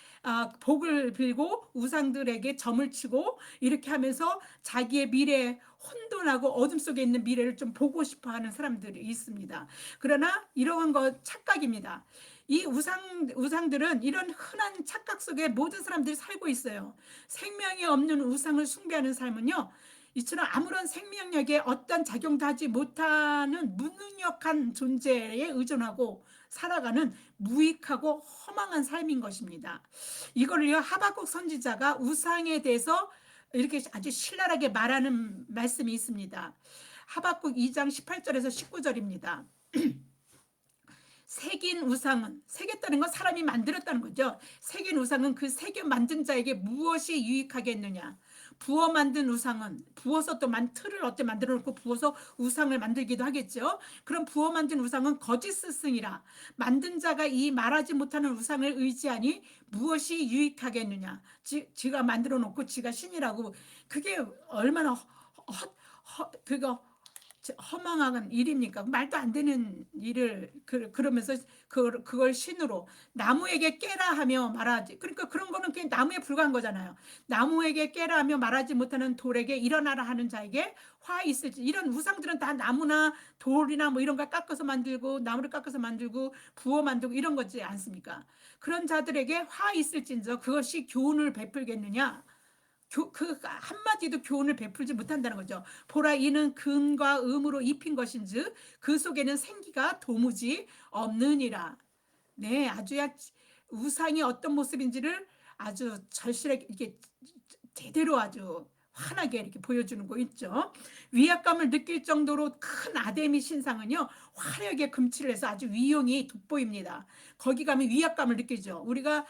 복을 빌고 우상들에게 점을 치고 이렇게 하면서 자기의 미래, 혼돈하고 어둠 속에 있는 미래를 좀 보고 싶어 하는 사람들이 있습니다. 그러나 이러한 것 착각입니다. 이 우상들은 이런 흔한 착각 속에 모든 사람들이 살고 있어요. 생명이 없는 우상을 숭배하는 삶은요, 이처럼 아무런 생명력에 어떤 작용도 하지 못하는 무능력한 존재에 의존하고 살아가는 무익하고 허망한 삶인 것입니다. 이거를요, 하박국 선지자가 우상에 대해서 이렇게 아주 신랄하게 말하는 말씀이 있습니다. 하박국 2장 18절에서 19절입니다. 새긴 우상은, 새겼다는 건 사람이 만들었다는 거죠. 새긴 우상은 그 새겨 만든 자에게 무엇이 유익하겠느냐. 부어 만든 우상은, 부어서 또 틀을 어때 만들어 놓고 부어서 우상을 만들기도 하겠죠. 그럼 부어 만든 우상은 거짓 스승이라. 만든 자가 이 말하지 못하는 우상을 의지하니 무엇이 유익하겠느냐. 지가 만들어 놓고 지가 신이라고. 그게 얼마나 그거 허망한 일입니까? 말도 안 되는 일을 그러면서 그걸 신으로 나무에게 깨라 하며 말하지. 그러니까 그런 거는 그냥 나무에 불과한 거잖아요. 나무에게 깨라 하며 말하지 못하는 돌에게 일어나라 하는 자에게 화 있을지. 이런 우상들은 다 나무나 돌이나 뭐 이런 걸 깎아서 만들고 나무를 깎아서 만들고 부어 만들고 이런 거지 않습니까? 그런 자들에게 화 있을진저 그것이 교훈을 베풀겠느냐? 그 한마디도 교훈을 베풀지 못한다는 거죠. 보라 이는 금과 음으로 입힌 것인즉 그 속에는 생기가 도무지 없느니라. 네, 아주야 우상이 어떤 모습인지를 아주 절실하게 이게 제대로 아주 환하게 이렇게 보여주는 거 있죠. 위압감을 느낄 정도로 큰 아데미 신상은요 화려하게 금칠을 해서 아주 위용이 돋보입니다. 거기 가면 위압감을 느끼죠. 우리가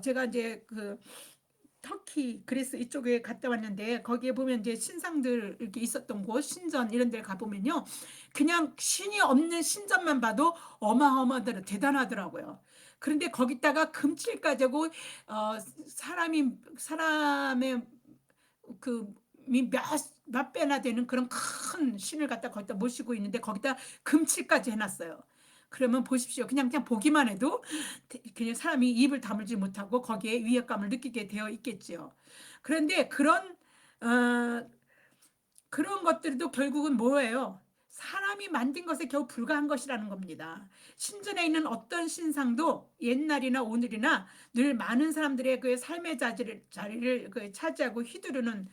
제가 이제 그 터키, 그리스 이쪽에 갔다 왔는데 거기에 보면 이제 신상들 이렇게 있었던 곳, 신전 이런 데 가보면요. 그냥 신이 없는 신전만 봐도 어마어마하더라, 대단하더라고요. 그런데 거기다가 금칠까지 하고, 사람의 그, 몇 배나 되는 그런 큰 신을 갖다 거기다 모시고 있는데 거기다 금칠까지 해놨어요. 그러면 보십시오. 그냥 보기만 해도 그냥 사람이 입을 다물지 못하고 거기에 위압감을 느끼게 되어 있겠지요. 그런데 어, 그런 것들도 결국은 뭐예요? 사람이 만든 것에 겨우 불과한 것이라는 겁니다. 신전에 있는 어떤 신상도 옛날이나 오늘이나 늘 많은 사람들의 그 삶의 자리를 그 차지하고 휘두르는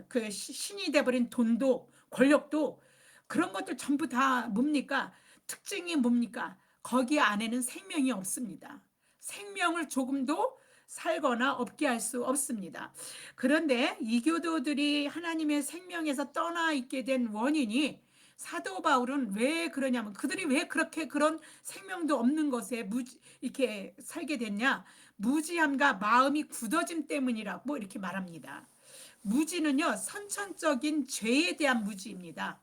그 신이 돼버린 돈도 권력도 그런 것들 전부 다 뭡니까? 특징이 뭡니까? 거기 안에는 생명이 없습니다. 생명을 조금도 살거나 없게 할 수 없습니다. 그런데 이교도들이 하나님의 생명에서 떠나 있게 된 원인이 사도 바울은 왜 그러냐면 그들이 왜 그렇게 그런 생명도 없는 것에 이렇게 살게 됐냐? 무지함과 마음이 굳어짐 때문이라고 이렇게 말합니다. 무지는요, 선천적인 죄에 대한 무지입니다.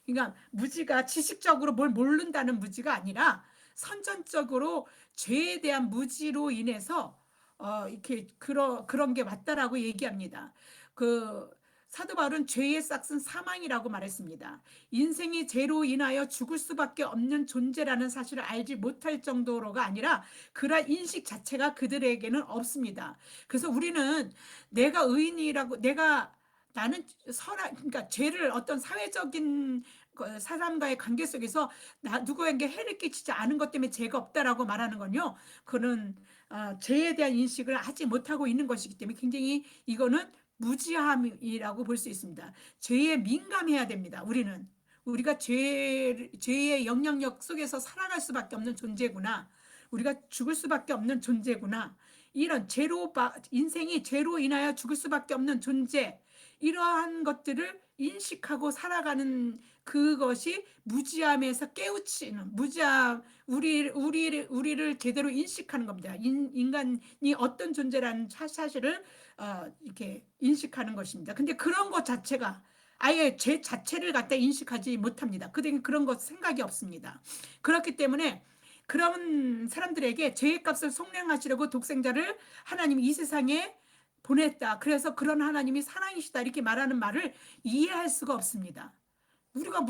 그러니까 무지가 지식적으로 뭘 모른다는 무지가 아니라 선천적으로 죄에 대한 무지로 인해서 이렇게 그런 게 맞다라고 얘기합니다. 그 사도 바울은 죄의 싹은 사망이라고 말했습니다. 인생이 죄로 인하여 죽을 수밖에 없는 존재라는 사실을 알지 못할 정도로가 아니라 그러한 인식 자체가 그들에게는 없습니다. 그래서 우리는 내가 의인이라고 나는 그러니까 죄를 어떤 사회적인 사람과의 관계 속에서 누구에게 해를 끼치지 않은 것 때문에 죄가 없다라고 말하는 건요. 그는 죄에 대한 인식을 하지 못하고 있는 것이기 때문에 굉장히 이거는 무지함이라고 볼 수 있습니다. 죄에 민감해야 됩니다. 우리가 죄의 영향력 속에서 살아갈 수밖에 없는 존재구나. 우리가 죽을 수밖에 없는 존재구나. 이런 인생이 죄로 인하여 죽을 수밖에 없는 존재. 이러한 것들을 인식하고 살아가는 그것이 무지함에서 깨우치는 우리를 제대로 인식하는 겁니다. 인간이 어떤 존재라는 사실을 이렇게 인식하는 것입니다. 근데 그런 것 자체가 아예 죄 자체를 갖다 인식하지 못합니다. 그런 것 생각이 없습니다. 그렇기 때문에 그런 사람들에게 죄의 값을 속량하시려고 독생자를 하나님이 이 세상에 보냈다. 그래서 그런 하나님이 사랑이시다. 이렇게 말하는 말을 이해할 수가 없습니다. 우리가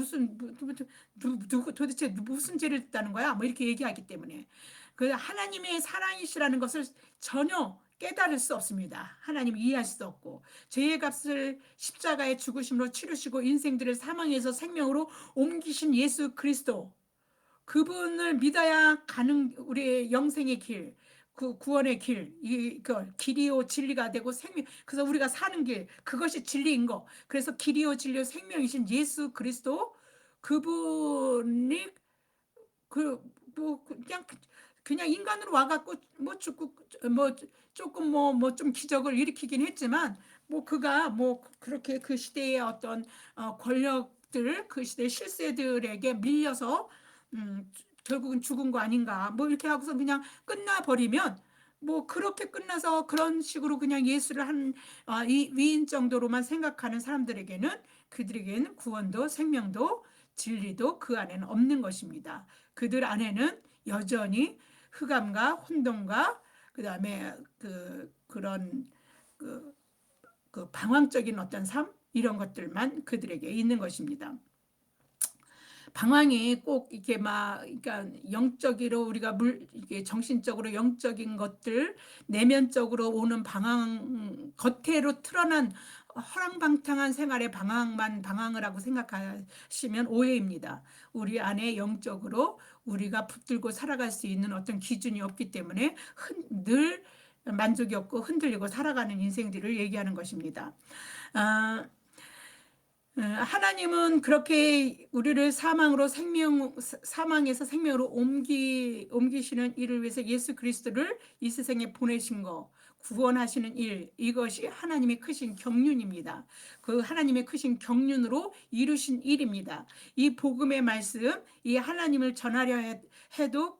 도대체 무슨 죄를 했다는 거야? 뭐 이렇게 얘기하기 때문에. 그 하나님의 사랑이시라는 것을 전혀 깨달을 수 없습니다. 하나님 이해할 수도 없고. 죄의 값을 십자가의 죽으심으로 치르시고 인생들을 사망에서 생명으로 옮기신 예수 그리스도. 그분을 믿어야 가는 우리의 영생의 길, 그 구원의 길, 이걸 길이요 진리가 되고 생명. 그래서 우리가 사는 길, 그것이 진리인 거. 그래서 길이요 진리요 생명이신 예수 그리스도 그분이 그냥 인간으로 와갖고 뭐 죽고 뭐 조금 뭐 좀 기적을 일으키긴 했지만 뭐 그가 뭐 그렇게 그 시대의 어떤 권력들 그 시대 실세들에게 밀려서 결국은 죽은 거 아닌가 뭐 이렇게 하고서 그냥 끝나버리면 뭐 그렇게 끝나서 그런 식으로 그냥 예수를 이 위인 정도로만 생각하는 사람들에게는 그들에게는 구원도 생명도 진리도 그 안에는 없는 것입니다. 그들 안에는 여전히 흑암과 혼돈과 그다음에 그런 그 방황적인 어떤 삶 이런 것들만 그들에게 있는 것입니다. 방황이 꼭 이렇게 막 그러니까 영적으로 우리가 이게 정신적으로 영적인 것들 내면적으로 오는 방황 겉으로 드러난 허랑방탕한 생활의 방황만 방황을 하고 생각하시면 오해입니다. 우리 안에 영적으로 우리가 붙들고 살아갈 수 있는 어떤 기준이 없기 때문에 늘 만족이 없고 흔들리고 살아가는 인생들을 얘기하는 것입니다. 아, 하나님은 그렇게 우리를 사망에서 생명으로 옮기시는 일을 위해서 예수 그리스도를 이 세상에 보내신 거, 구원하시는 일, 이것이 하나님의 크신 경륜입니다. 그 하나님의 크신 경륜으로 이루신 일입니다. 이 복음의 말씀, 이 하나님을 전하려 해도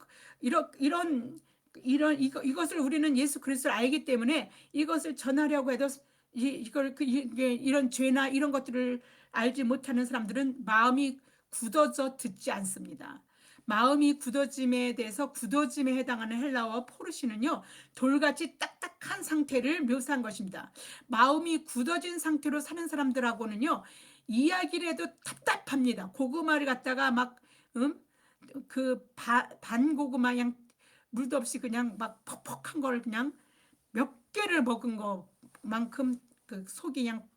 이것을 우리는 예수 그리스도를 알기 때문에 이것을 전하려고 해도 이런 죄나 이런 것들을 알지 못하는 사람들은 마음이 굳어져 듣지 않습니다. 마음이 굳어짐에 대해서 굳어짐에 해당하는 헬라어 포르시는요, 돌같이 딱딱한 상태를 묘사한 것입니다. 마음이 굳어진 상태로 사는 사람들하고는요, 이야기를 해도 답답합니다. 고구마를 갖다가 막, 반고구마 그냥 물도 없이 그냥 막 퍽퍽한 걸 그냥 몇 개를 먹은 것만큼 그 속이 그냥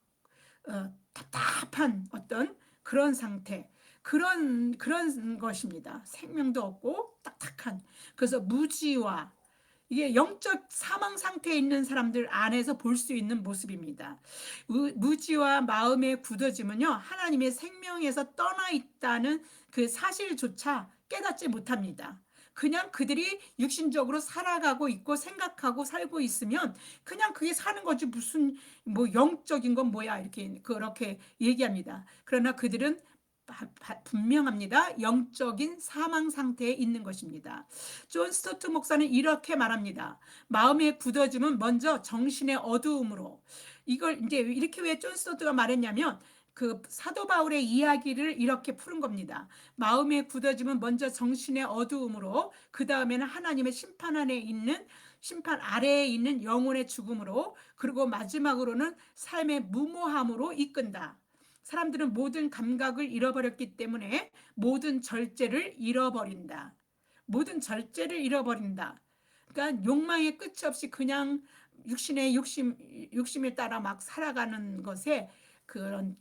답답한 어떤 그런 상태, 그런 것입니다. 생명도 없고 딱딱한. 그래서 무지와 이게 영적 사망 상태에 있는 사람들 안에서 볼 수 있는 모습입니다. 무지와 마음의 굳어짐은요, 하나님의 생명에서 떠나 있다는 그 사실조차 깨닫지 못합니다. 그냥 그들이 육신적으로 살아가고 있고 생각하고 살고 있으면 그냥 그게 사는 거지, 무슨 뭐 영적인 건 뭐야, 이렇게 그렇게 얘기합니다. 그러나 그들은 분명합니다. 영적인 사망 상태에 있는 것입니다. 존 스토트 목사는 이렇게 말합니다. 마음의 굳어짐은 먼저 정신의 어두움으로. 이걸 이제 이렇게 왜 존 스토트가 말했냐면 그 사도 바울의 이야기를 이렇게 푸는 겁니다. 마음의 굳어짐은 먼저 정신의 어두움으로, 그 다음에는 하나님의 심판 아래에 있는 영혼의 죽음으로, 그리고 마지막으로는 삶의 무모함으로 이끈다. 사람들은 모든 감각을 잃어버렸기 때문에 모든 절제를 잃어버린다. 모든 절제를 잃어버린다. 그러니까 욕망의 끝이 없이 그냥 욕심에 따라 막 살아가는 것에 그런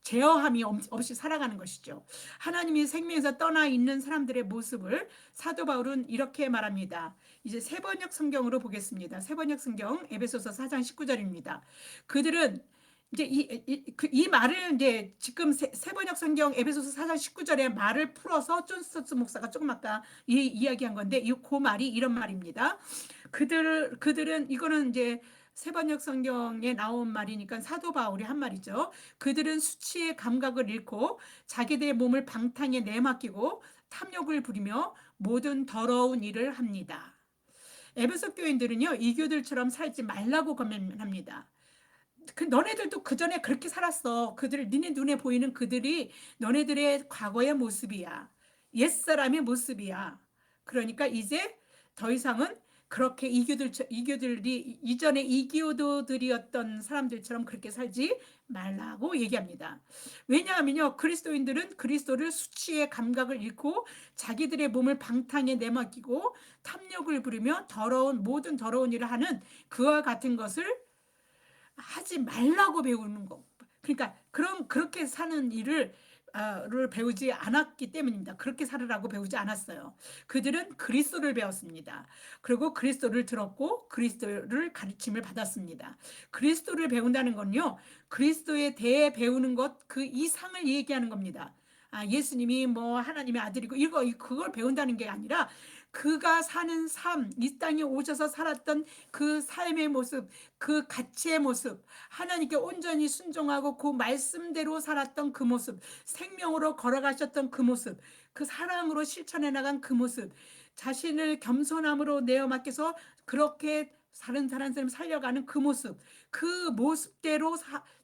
제어함이 없이 살아가는 것이죠. 하나님이 생명에서 떠나 있는 사람들의 모습을 사도 바울은 이렇게 말합니다. 이제 세번역 성경으로 보겠습니다. 세번역 성경 에베소서 4장 19절입니다. 그들은 이제 이 말을 이제 지금 세번역 성경 에베소서 4장 19절의 말을 풀어서 존 스토트 목사가 조금 아까 이야기한 건데 그 말이 이런 말입니다. 그들은 이거는 이제 세번역 성경에 나온 말이니까 사도 바울이 한 말이죠. 그들은 수치의 감각을 잃고 자기들의 몸을 방탕에 내맡기고 탐욕을 부리며 모든 더러운 일을 합니다. 에베소 교인들은요, 이교들처럼 살지 말라고 권면합니다. 너네들도 그 전에 그렇게 살았어. 니네 눈에 보이는 그들이 너네들의 과거의 모습이야. 옛사람의 모습이야. 그러니까 이제 더 이상은 그렇게 이교들이 이전에 이교도들이었던 사람들처럼 그렇게 살지 말라고 얘기합니다. 왜냐하면요, 그리스도인들은 그리스도를 수치의 감각을 잃고 자기들의 몸을 방탕에 내맡기고 탐욕을 부리며 모든 더러운 일을 하는 그와 같은 것을 하지 말라고 배우는 거. 그러니까 그렇게 사는 일을 배우지 않았기 때문입니다. 그렇게 살으라고 배우지 않았어요. 그들은 그리스도를 배웠습니다. 그리고 그리스도를 들었고 그리스도를 가르침을 받았습니다. 그리스도를 배운다는 건요, 그리스도에 대해 배우는 것 그 이상을 얘기하는 겁니다. 예수님이 뭐 하나님의 아들이고 그걸 배운다는 게 아니라 그가 사는 삶, 이 땅에 오셔서 살았던 그 삶의 모습, 그 가치의 모습, 하나님께 온전히 순종하고 그 말씀대로 살았던 그 모습, 생명으로 걸어가셨던 그 모습, 그 사랑으로 실천해 나간 그 모습, 자신을 겸손함으로 내어 맡겨서 그렇게 다른 사람 살려가는 그 모습, 그 모습대로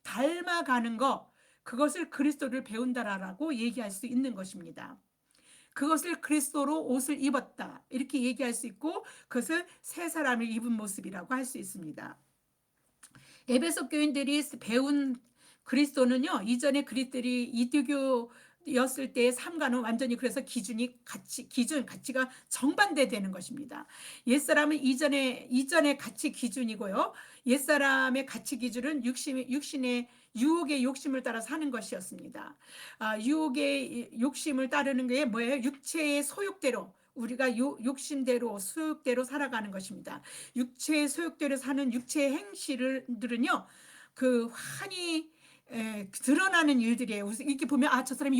닮아가는 것, 그것을 그리스도를 배운다라고 얘기할 수 있는 것입니다. 그것을 그리스도로 옷을 입었다, 이렇게 얘기할 수 있고, 그것을 새 사람을 입은 모습이라고 할 수 있습니다. 에베소 교인들이 배운 그리스도는요, 이전에 그리스도들이 였을 때의 삶과는 완전히 그래서 가치가 정반대되는 것입니다. 옛사람은 이전의 가치 기준이고요. 옛사람의 가치 기준은 육신의 유혹의 욕심을 따라 사는 것이었습니다. 유혹의 욕심을 따르는 게 뭐예요? 육체의 소욕대로 우리가 욕심대로 소욕대로 살아가는 것입니다. 육체의 소욕대로 사는 육체의 행실들은요, 그 환히 드러나는 일들이에요. 이렇게 보면 저 사람이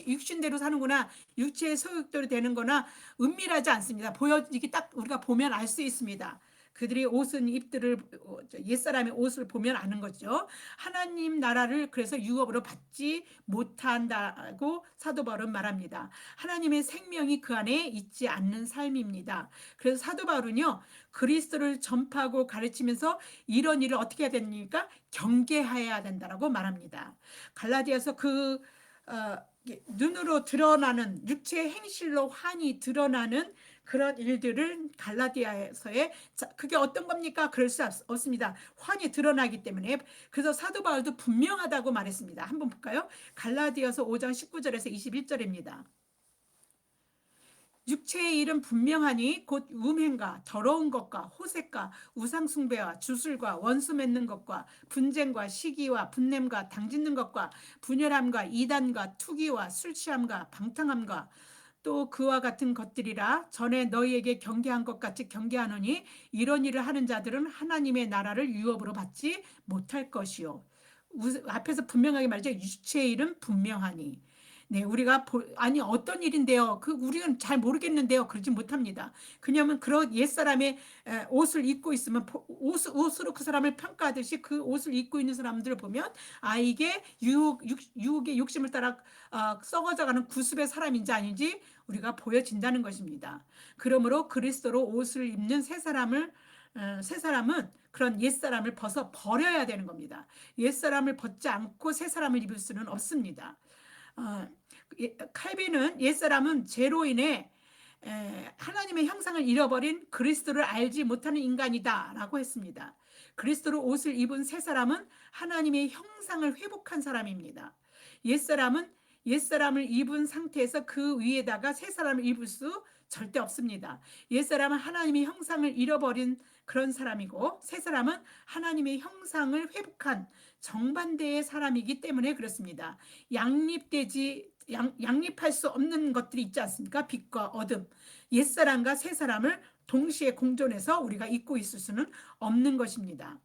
육신대로 사는구나, 육체의 소욕대로 되는 거나 은밀하지 않습니다. 이게 딱 우리가 보면 알 수 있습니다. 그들이 옷은 옛사람의 옷을 보면 아는 거죠. 하나님 나라를 그래서 유업으로 받지 못한다고 사도 바울은 말합니다. 하나님의 생명이 그 안에 있지 않는 삶입니다. 그래서 사도 바울은요, 그리스도를 전파하고 가르치면서 이런 일을 어떻게 해야 됩니까? 경계해야 된다라고 말합니다. 갈라디아서 눈으로 드러나는 육체의 행실로 환히 드러나는 그런 일들을 갈라디아서에 그게 어떤 겁니까? 그럴 수 없습니다. 환히 드러나기 때문에. 그래서 사도 바울도 분명하다고 말했습니다. 한번 볼까요? 갈라디아서 5장 19절에서 21절입니다. 육체의 일은 분명하니 곧 음행과 더러운 것과 호색과 우상숭배와 주술과 원수 맺는 것과 분쟁과 시기와 분냄과 당짓는 것과 분열함과 이단과 투기와 술취함과 방탕함과 또 그와 같은 것들이라. 전에 너희에게 경계한 것 같이 경계하노니 이런 일을 하는 자들은 하나님의 나라를 유업으로 받지 못할 것이요. 앞에서 분명하게 말이죠. 육체의 일은 분명하니. 네, 우리가 아니 어떤 일인데요? 우리는 잘 모르겠는데요. 그러지 못합니다. 그냐면 그런 옛사람의 옷을 입고 있으면 옷으로 그 사람을 평가하듯이 그 옷을 입고 있는 사람들을 보면 이게 유혹의 욕심을 따라 썩어져가는 구습의 사람인지 아닌지 우리가 보여진다는 것입니다. 그러므로 그리스도로 옷을 입는 새 사람은 그런 옛사람을 벗어 버려야 되는 겁니다. 옛사람을 벗지 않고 새 사람을 입을 수는 없습니다. 칼빈은 옛사람은 죄로 인해 하나님의 형상을 잃어버린 그리스도를 알지 못하는 인간이다라고 했습니다. 그리스도로 옷을 입은 새 사람은 하나님의 형상을 회복한 사람입니다. 옛사람을 입은 상태에서 그 위에다가 새 사람을 입을 수 절대 없습니다. 옛사람은 하나님의 형상을 잃어버린 그런 사람이고 새 사람은 하나님의 형상을 회복한 정반대의 사람이기 때문에 그렇습니다. 양립할 수 없는 것들이 있지 않습니까? 빛과 어둠, 옛사람과 새사람을 동시에 공존해서 우리가 잊고 있을 수는 없는 것입니다.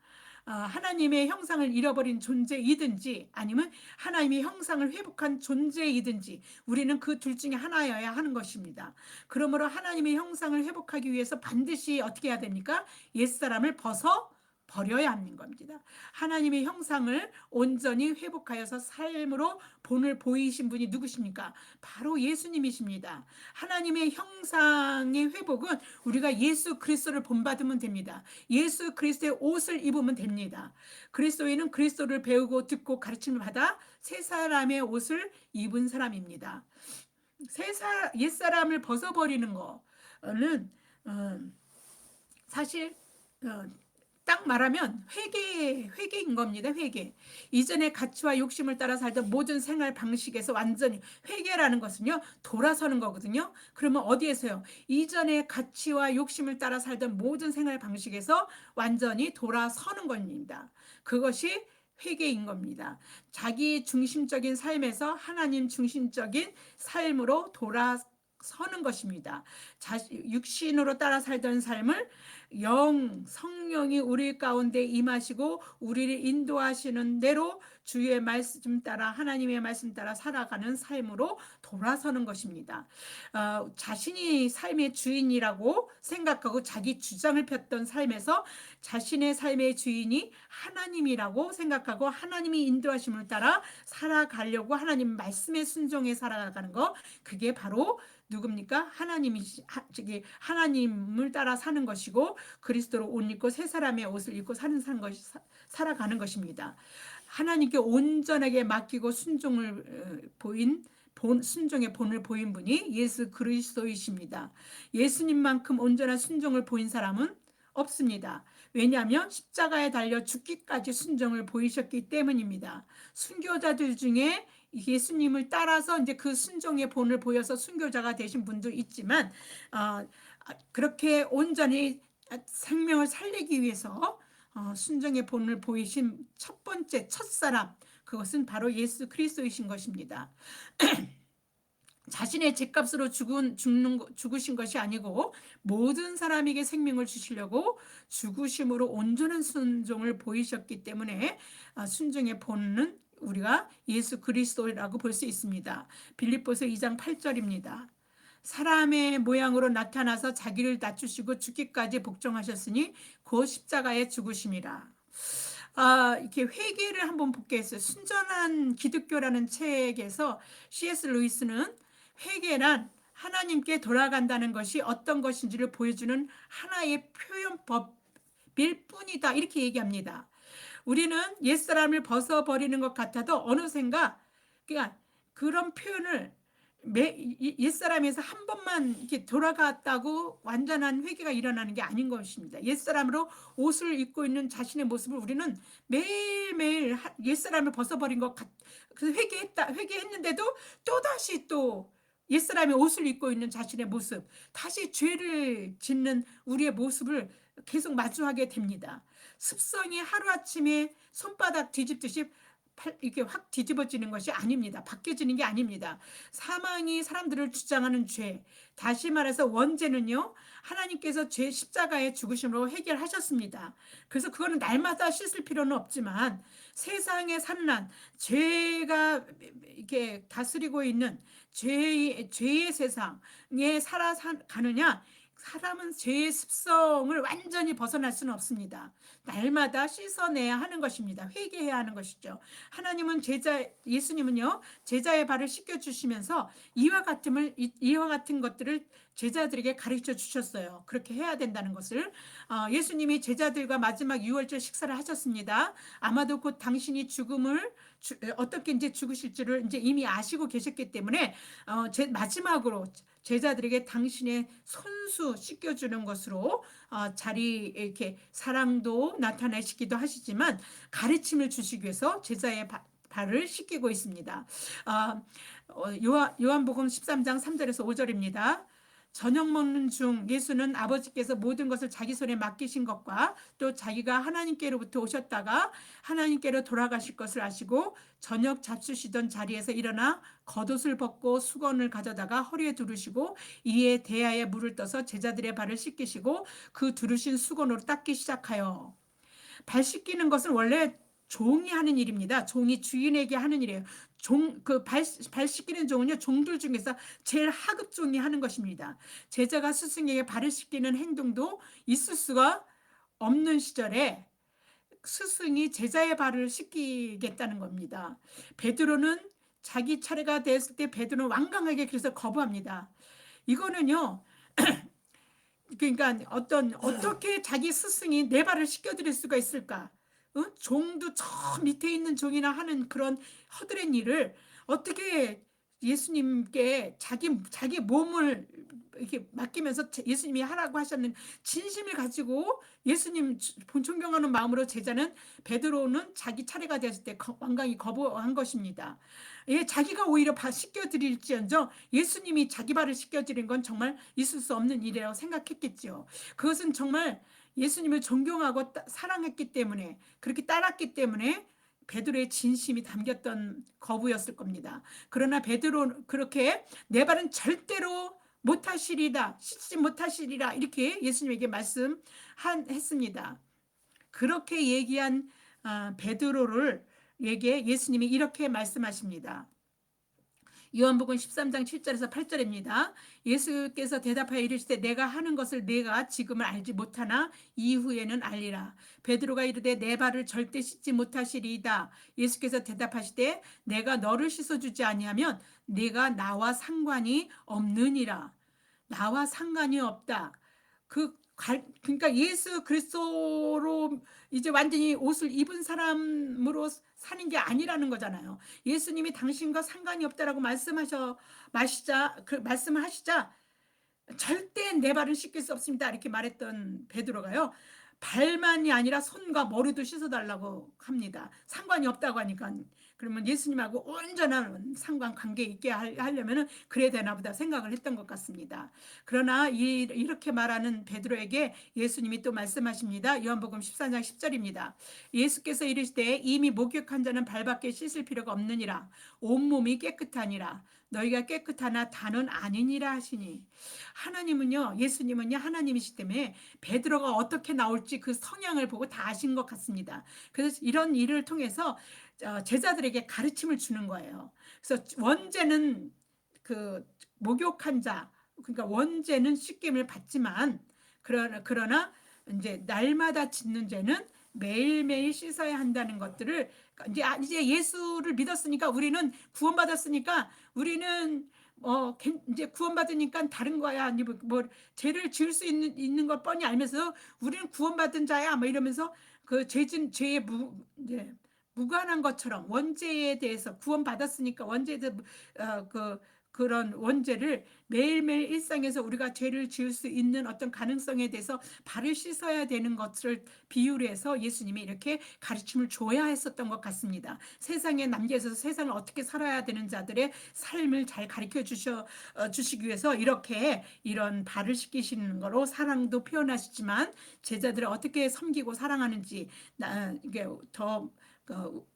하나님의 형상을 잃어버린 존재이든지 아니면 하나님의 형상을 회복한 존재이든지 우리는 그 둘 중에 하나여야 하는 것입니다. 그러므로 하나님의 형상을 회복하기 위해서 반드시 어떻게 해야 됩니까? 옛사람을 벗어 버려야 하는 겁니다. 하나님의 형상을 온전히 회복하여서 삶으로 본을 보이신 분이 누구십니까? 바로 예수님이십니다. 하나님의 형상의 회복은 우리가 예수 그리스도를 본받으면 됩니다. 예수 그리스도의 옷을 입으면 됩니다. 그리스도인은 그리스도를 배우고 듣고 가르침을 받아 새 사람의 옷을 입은 사람입니다. 옛사람을 벗어버리는 거는 사실 딱 말하면 회개인 겁니다. 회개. 이전의 가치와 욕심을 따라 살던 모든 생활 방식에서 완전히 회개라는 것은요, 돌아서는 거거든요. 그러면 어디에서요? 이전의 가치와 욕심을 따라 살던 모든 생활 방식에서 완전히 돌아서는 겁니다. 그것이 회개인 겁니다. 자기 중심적인 삶에서 하나님 중심적인 삶으로 돌아서는 것입니다. 육신으로 따라 살던 삶을 성령이 우리 가운데 임하시고 우리를 인도하시는 대로 주의 말씀 따라 하나님의 말씀 따라 살아가는 삶으로 돌아서는 것입니다. 자신이 삶의 주인이라고 생각하고 자기 주장을 폈던 삶에서 자신의 삶의 주인이 하나님이라고 생각하고 하나님이 인도하심을 따라 살아가려고 하나님 말씀에 순종해 살아가는 거, 그게 바로 누굽니까? 하나님을 따라 사는 것이고 그리스도로 옷 입고 새 사람의 옷을 입고 살아가는 것입니다. 하나님께 온전하게 맡기고 순종의 본을 보인 분이 예수 그리스도이십니다. 예수님만큼 온전한 순종을 보인 사람은 없습니다. 왜냐하면 십자가에 달려 죽기까지 순종을 보이셨기 때문입니다. 순교자들 중에 예수님을 따라서 이제 그 순종의 본을 보여서 순교자가 되신 분도 있지만, 그렇게 온전히 생명을 살리기 위해서 순종의 본을 보이신 첫 번째 첫사람, 그것은 바로 예수 그리스도이신 것입니다. 자신의 죗값으로 죽으신 것이 아니고 모든 사람에게 생명을 주시려고 죽으심으로 온전한 순종을 보이셨기 때문에 순종의 본은 우리가 예수 그리스도라고 볼 수 있습니다. 빌립보서 2장 8절입니다. 사람의 모양으로 나타나서 자기를 낮추시고 죽기까지 복종하셨으니 곧 십자가에 죽으심이라. 이렇게 회개를 한번 복귀했어요. 순전한 기독교라는 책에서 C.S. 루이스는 회개란 하나님께 돌아간다는 것이 어떤 것인지를 보여주는 하나의 표현법일 뿐이다, 이렇게 얘기합니다. 우리는 옛사람을 벗어버리는 것 같아도 어느샌가 그러니까 그런 표현을 옛사람에서 한 번만 이렇게 돌아갔다고 완전한 회개가 일어나는 게 아닌 것입니다. 옛사람으로 옷을 입고 있는 자신의 모습을 우리는 매일매일 옛사람을 벗어버린 것 그래서 회개했는데도 또다시 또 옛사람의 옷을 입고 있는 자신의 모습, 다시 죄를 짓는 우리의 모습을 계속 마주하게 됩니다. 습성이 하루아침에 손바닥 뒤집듯이 이렇게 확 뒤집어지는 것이 아닙니다. 바뀌어지는 게 아닙니다. 사망이 사람들을 주장하는 죄, 다시 말해서 원죄는요, 하나님께서 죄 십자가의 죽으심으로 해결하셨습니다. 그래서 그거는 날마다 씻을 필요는 없지만 세상의 산란, 죄가 이렇게 다스리고 있는 죄의 세상에 살아가느냐, 사람은 죄의 습성을 완전히 벗어날 수는 없습니다. 날마다 씻어내야 하는 것입니다. 회개해야 하는 것이죠. 하나님은 예수님은요, 제자의 발을 씻겨주시면서 이와 같은 것들을 제자들에게 가르쳐 주셨어요. 그렇게 해야 된다는 것을. 예수님이 제자들과 마지막 유월절 식사를 하셨습니다. 아마도 곧 당신이 어떻게 이제 죽으실 줄을 이제 이미 아시고 계셨기 때문에 마지막으로 제자들에게 당신의 손수 씻겨주는 것으로 이렇게 사랑도 나타내시기도 하시지만 가르침을 주시기 위해서 제자의 발을 씻기고 있습니다. 요한복음 13장 3절에서 5절입니다. 저녁 먹는 중 예수는 아버지께서 모든 것을 자기 손에 맡기신 것과 또 자기가 하나님께로부터 오셨다가 하나님께로 돌아가실 것을 아시고 저녁 잡수시던 자리에서 일어나 겉옷을 벗고 수건을 가져다가 허리에 두르시고 이에 대야에 물을 떠서 제자들의 발을 씻기시고 그 두르신 수건으로 닦기 시작하여. 발 씻기는 것은 원래 종이 하는 일입니다. 종이 주인에게 하는 일이에요. 발 씻기는 종은요, 종들 중에서 제일 하급 종이 하는 것입니다. 제자가 스승에게 발을 씻기는 행동도 있을 수가 없는 시절에 스승이 제자의 발을 씻기겠다는 겁니다. 베드로는 자기 차례가 됐을 때 베드로는 완강하게 그래서 거부합니다. 이거는요, 그러니까 어떻게 자기 스승이 내 발을 씻겨드릴 수가 있을까? 종도 저 밑에 있는 종이나 하는 그런 허드렛 일을 어떻게 예수님께 자기 몸을 이렇게 맡기면서 예수님이 하라고 하셨는 진심을 가지고 예수님 존경하는 마음으로 제자는 베드로는 자기 차례가 됐을 때 완강히 거부한 것입니다. 자기가 오히려 씻겨드릴지언정 예수님이 자기 발을 씻겨드린 건 정말 있을 수 없는 일이라고 생각했겠죠. 그것은 정말 예수님을 존경하고 사랑했기 때문에, 그렇게 따랐기 때문에 베드로의 진심이 담겼던 거부였을 겁니다. 그러나 베드로 그렇게 내 발은 절대로 씻지 못하시리라 이렇게 예수님에게 말씀했습니다. 그렇게 얘기한 베드로에게 예수님이 이렇게 말씀하십니다. 요한복음 13장 7절에서 8절입니다. 예수께서 대답하여 이르시되 내가 하는 것을 내가 지금은 알지 못하나 이후에는 알리라. 베드로가 이르되 내 발을 절대 씻지 못하시리이다. 예수께서 대답하시되 내가 너를 씻어주지 아니하면 네가 나와 상관이 없느니라. 나와 상관이 없다. 그러니까 예수 그리스도로 이제 완전히 옷을 입은 사람으로 사는 게 아니라는 거잖아요. 예수님이 당신과 상관이 없다라고 말씀을 하시자 절대 내 발은 씻길 수 없습니다. 이렇게 말했던 베드로가요. 발만이 아니라 손과 머리도 씻어달라고 합니다. 상관이 없다고 하니까. 그러면 예수님하고 온전한 상관관계 있게 하려면은 그래야 되나 보다 생각을 했던 것 같습니다. 그러나 이렇게 말하는 베드로에게 예수님이 또 말씀하십니다. 요한복음 14장 10절입니다. 예수께서 이르시되 이미 목욕한 자는 발밖에 씻을 필요가 없느니라. 온몸이 깨끗하니라. 너희가 깨끗하나 다는 아니니라 하시니, 하나님은요, 예수님은요 하나님이시 때문에 베드로가 어떻게 나올지 그 성향을 보고 다 아신 것 같습니다. 그래서 이런 일을 통해서 제자들에게 가르침을 주는 거예요. 그래서 원죄는 그 목욕한 자, 그러니까 원죄는 씻김을 받지만, 그러나 이제 날마다 짓는 죄는 매일매일 씻어야 한다는 것들을, 이제 예수를 믿었으니까, 우리는 구원받았으니까, 우리는 이제 구원받으니까 다른 거야. 아니 뭐 죄를 지을 수 있는 걸 뻔히 알면서 우리는 구원받은 자야. 뭐 이러면서 그 죄의 이제 무관한 것처럼 원죄에 대해서 구원받았으니까 원죄에 대해서 그런 원죄를 매일매일 일상에서 우리가 죄를 지을 수 있는 어떤 가능성에 대해서 발을 씻어야 되는 것을 비유로 해서 예수님이 이렇게 가르침을 줘야 했었던 것 같습니다. 세상에 남겨져서 세상을 어떻게 살아야 되는 자들의 삶을 잘 가르쳐 주시기 위해서 이렇게 이런 발을 씻기시는 거로 사랑도 표현하시지만, 제자들을 어떻게 섬기고 사랑하는지 이게 더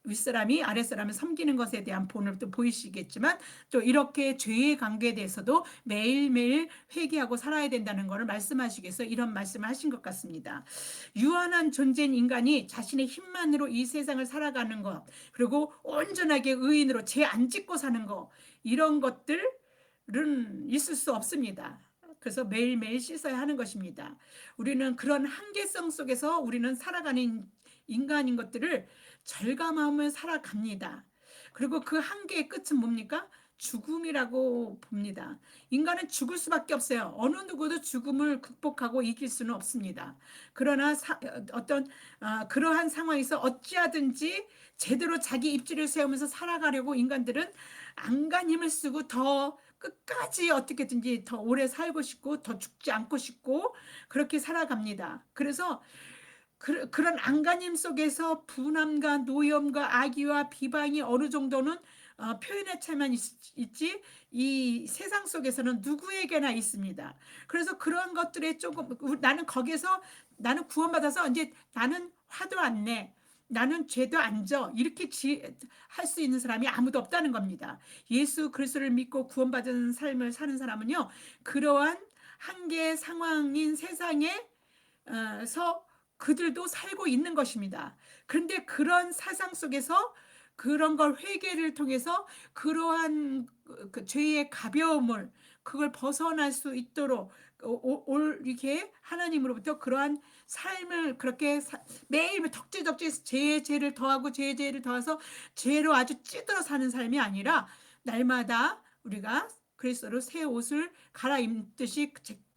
윗사람이 아랫사람을 섬기는 것에 대한 본을 또 보이시겠지만, 또 이렇게 죄의 관계에 대해서도 매일매일 회개하고 살아야 된다는 것을 말씀하시기 위해서 이런 말씀을 하신 것 같습니다. 유한한 존재인 인간이 자신의 힘만으로 이 세상을 살아가는 것, 그리고 온전하게 의인으로 죄 안 짓고 사는 것, 이런 것들은 있을 수 없습니다. 그래서 매일매일 씻어야 하는 것입니다. 우리는 그런 한계성 속에서 우리는 살아가는 인간인 것들을 절감하며 살아갑니다. 그리고 그 한계의 끝은 뭡니까? 죽음이라고 봅니다. 인간은 죽을 수밖에 없어요. 어느 누구도 죽음을 극복하고 이길 수는 없습니다. 그러나 그러한 상황에서 어찌하든지 제대로 자기 입지를 세우면서 살아가려고 인간들은 안간 힘을 쓰고 더 끝까지 어떻게든지 더 오래 살고 싶고 더 죽지 않고 싶고 그렇게 살아갑니다. 그래서 그런 안간힘 속에서 분함과 노염과 악의와 비방이 어느 정도는 표현의 차이만 있지 이 세상 속에서는 누구에게나 있습니다. 그래서 그런 것들에 조금 나는 거기서 나는 구원받아서 이제 나는 화도 안 내. 나는 죄도 안 져. 이렇게 할 수 있는 사람이 아무도 없다는 겁니다. 예수 그리스도를 믿고 구원받은 삶을 사는 사람은요, 그러한 한계 상황인 세상에서 그들도 살고 있는 것입니다. 그런데 그런 사상 속에서 그런 걸 회개를 통해서 그러한 그 죄의 가벼움을 그걸 벗어날 수 있도록 이렇게 하나님으로부터 그러한 삶을 그렇게 매일 덕지덕지 죄를 더하고 죄를 더해서 죄로 아주 찌들어 사는 삶이 아니라 날마다 우리가 그리스도로 새 옷을 갈아입듯이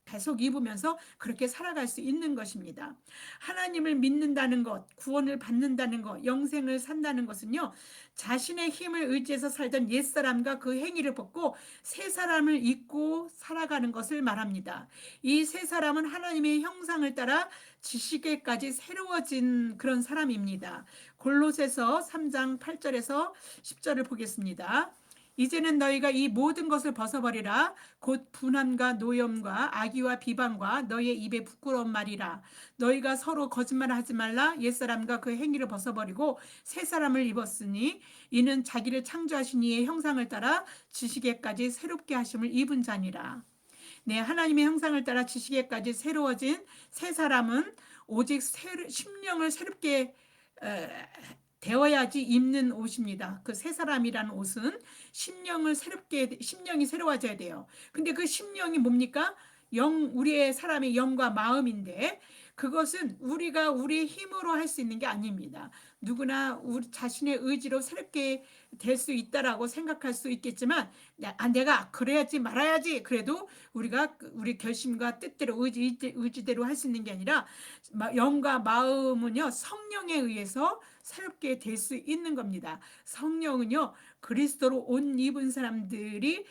계속 입으면서 그렇게 살아갈 수 있는 것입니다. 하나님을 믿는다는 것, 구원을 받는다는 것, 영생을 산다는 것은요, 자신의 힘을 의지해서 살던 옛사람과 그 행위를 벗고 새 사람을 입고 살아가는 것을 말합니다. 이 새 사람은 하나님의 형상을 따라 지식에까지 새로워진 그런 사람입니다. 골로새서 3장 8절에서 10절을 보겠습니다. 이제는 너희가 이 모든 것을 벗어버리라. 곧 분함과 노염과 악의와 비방과 너희의 입에 부끄러운 말이라. 너희가 서로 거짓말하지 말라. 옛사람과 그 행위를 벗어버리고 새 사람을 입었으니 이는 자기를 창조하신 이의 형상을 따라 지식에까지 새롭게 하심을 입은 자니라. 네, 하나님의 형상을 따라 지식에까지 새로워진 새 사람은 오직 심령을 새롭게 되어야지 입는 옷입니다. 그 새 사람이라는 옷은 심령이 새로워져야 돼요. 근데 그 심령이 뭡니까? 우리의 사람의 영과 마음인데, 그것은 우리가 우리의 힘으로 할 수 있는 게 아닙니다. 누구나 우리 자신의 의지로 새롭게 될 수 있다라고 생각할 수 있겠지만, 내가 그래야지 말아야지. 그래도 우리가 우리 결심과 뜻대로 의지대로 할 수 있는 게 아니라 영과 마음은요, 성령에 의해서 새롭게 될 수 있는 겁니다. 성령은요, 그리스도로 옷 입은 사람들이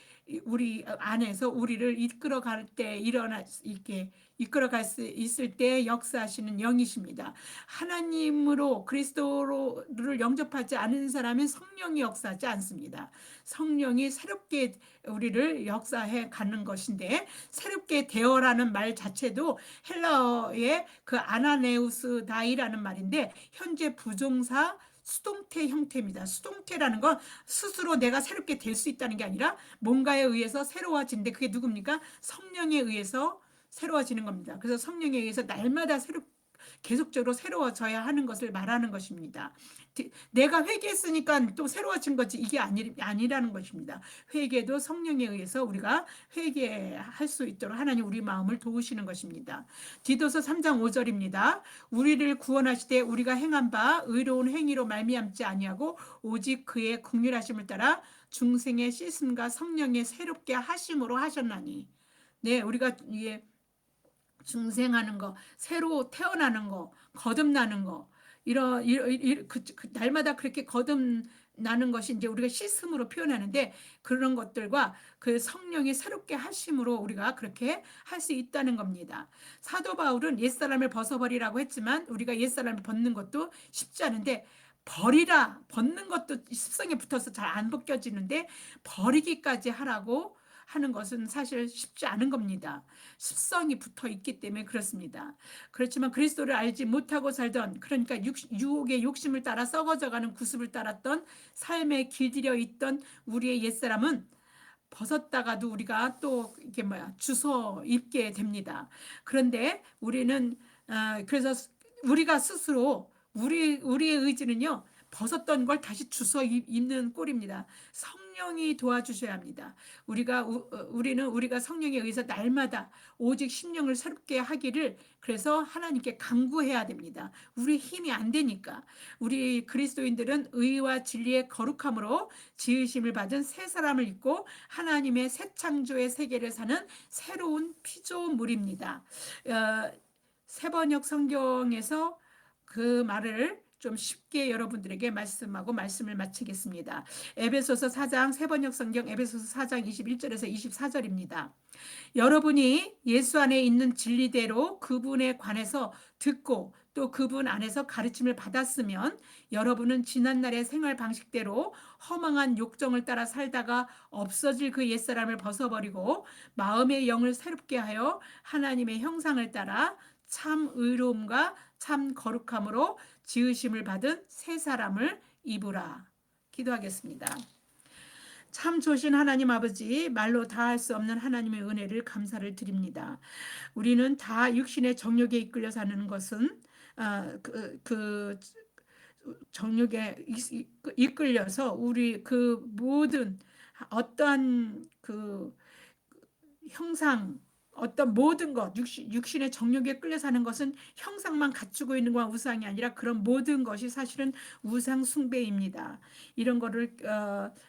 우리 안에서 우리를 이끌어갈 때 이렇게 이끌어갈 수 있을 때 역사하시는 영이십니다. 하나님으로 그리스도를 영접하지 않은 사람은 성령이 역사하지 않습니다. 성령이 새롭게 우리를 역사해 가는 것인데, 새롭게 되어라는 말 자체도 헬라어의 그 아나네우스 다이라는 말인데, 현재 부정사 수동태 형태입니다. 수동태라는 건 스스로 내가 새롭게 될 수 있다는 게 아니라 뭔가에 의해서 새로워진데, 그게 누굽니까? 성령에 의해서 새로워지는 겁니다. 그래서 성령에 의해서 날마다 계속적으로 새로워져야 하는 것을 말하는 것입니다. 내가 회개했으니까 또 새로워진 거지, 이게 아니라는 것입니다. 회개도 성령에 의해서 우리가 회개할 수 있도록 하나님 우리 마음을 도우시는 것입니다. 디도서 3장 5절입니다. 우리를 구원하시되 우리가 행한 바 의로운 행위로 말미암지 아니하고 오직 그의 긍휼하심을 따라 중생의 씻음과 성령의 새롭게 하심으로 하셨나니. 네, 우리가 이게 중생하는 거, 새로 태어나는 거, 거듭나는 거, 날마다 그렇게 거듭나는 것이 이제 우리가 씻음으로 표현하는데, 그런 것들과 그 성령이 새롭게 하심으로 우리가 그렇게 할 수 있다는 겁니다. 사도 바울은 옛사람을 벗어버리라고 했지만, 우리가 옛사람을 벗는 것도 쉽지 않은데, 벗는 것도 습성에 붙어서 잘 안 벗겨지는데, 버리기까지 하라고 하는 것은 사실 쉽지 않은 겁니다. 습성이 붙어 있기 때문에 그렇습니다. 그렇지만 그리스도를 알지 못하고 살던, 그러니까 유혹의 욕심을 따라 썩어져가는 구습을 따랐던 삶에 길들여 있던 우리의 옛사람은 벗었다가도 우리가 또 이게 주워 입게 됩니다. 그런데 우리는 그래서 우리가 스스로 우리의 의지는요, 벗었던 걸 다시 주워 입는 꼴입니다. 성령이 도와주셔야 합니다. 우리는 우리가 성령에 의해서 날마다 오직 심령을 새롭게 하기를, 그래서 하나님께 간구해야 됩니다. 우리 힘이 안 되니까. 우리 그리스도인들은 의와 진리의 거룩함으로 지으심을 받은 새 사람을 입고 하나님의 새 창조의 세계를 사는 새로운 피조물입니다. 세번역 성경에서 그 말을 좀 쉽게 여러분들에게 말씀을 마치겠습니다. 에베소서 4장, 세번역 성경 에베소서 4장 21절에서 24절입니다. 여러분이 예수 안에 있는 진리대로 그분에 관해서 듣고 또 그분 안에서 가르침을 받았으면, 여러분은 지난날의 생활 방식대로 허망한 욕정을 따라 살다가 없어질 그 옛사람을 벗어버리고 마음의 영을 새롭게 하여 하나님의 형상을 따라 참 의로움과 참 거룩함으로 지으심을 받은 새 사람을 입으라. 기도하겠습니다. 참 좋으신 하나님 아버지, 말로 다 할 수 없는 하나님의 은혜를 감사를 드립니다. 우리는 다 육신의 정욕에 이끌려 사는 것은 그 정욕에 이끌려서 우리 그 모든 어떠한 그 형상, 어떤 모든 것, 육신의 정욕에 끌려 사는 것은 형상만 갖추고 있는 건 우상이 아니라 그런 모든 것이 사실은 우상 숭배입니다. 이런 거를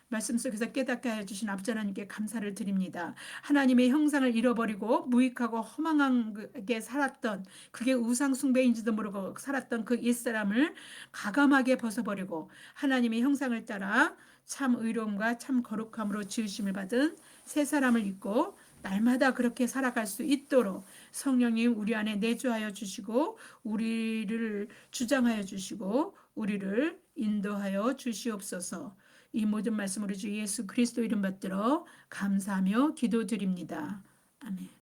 말씀 속에서 깨닫게 해주신 아버지 하나님께 감사를 드립니다. 하나님의 형상을 잃어버리고 무익하고 허망하게 살았던, 그게 우상 숭배인지도 모르고 살았던 그 옛사람을 가감하게 벗어버리고 하나님의 형상을 따라 참 의로움과 참 거룩함으로 지으심을 받은 새 사람을 입고 날마다 그렇게 살아갈 수 있도록 성령님 우리 안에 내주하여 주시고, 우리를 주장하여 주시고, 우리를 인도하여 주시옵소서. 이 모든 말씀으로 주 예수 그리스도 이름 받들어 감사하며 기도드립니다. 아멘.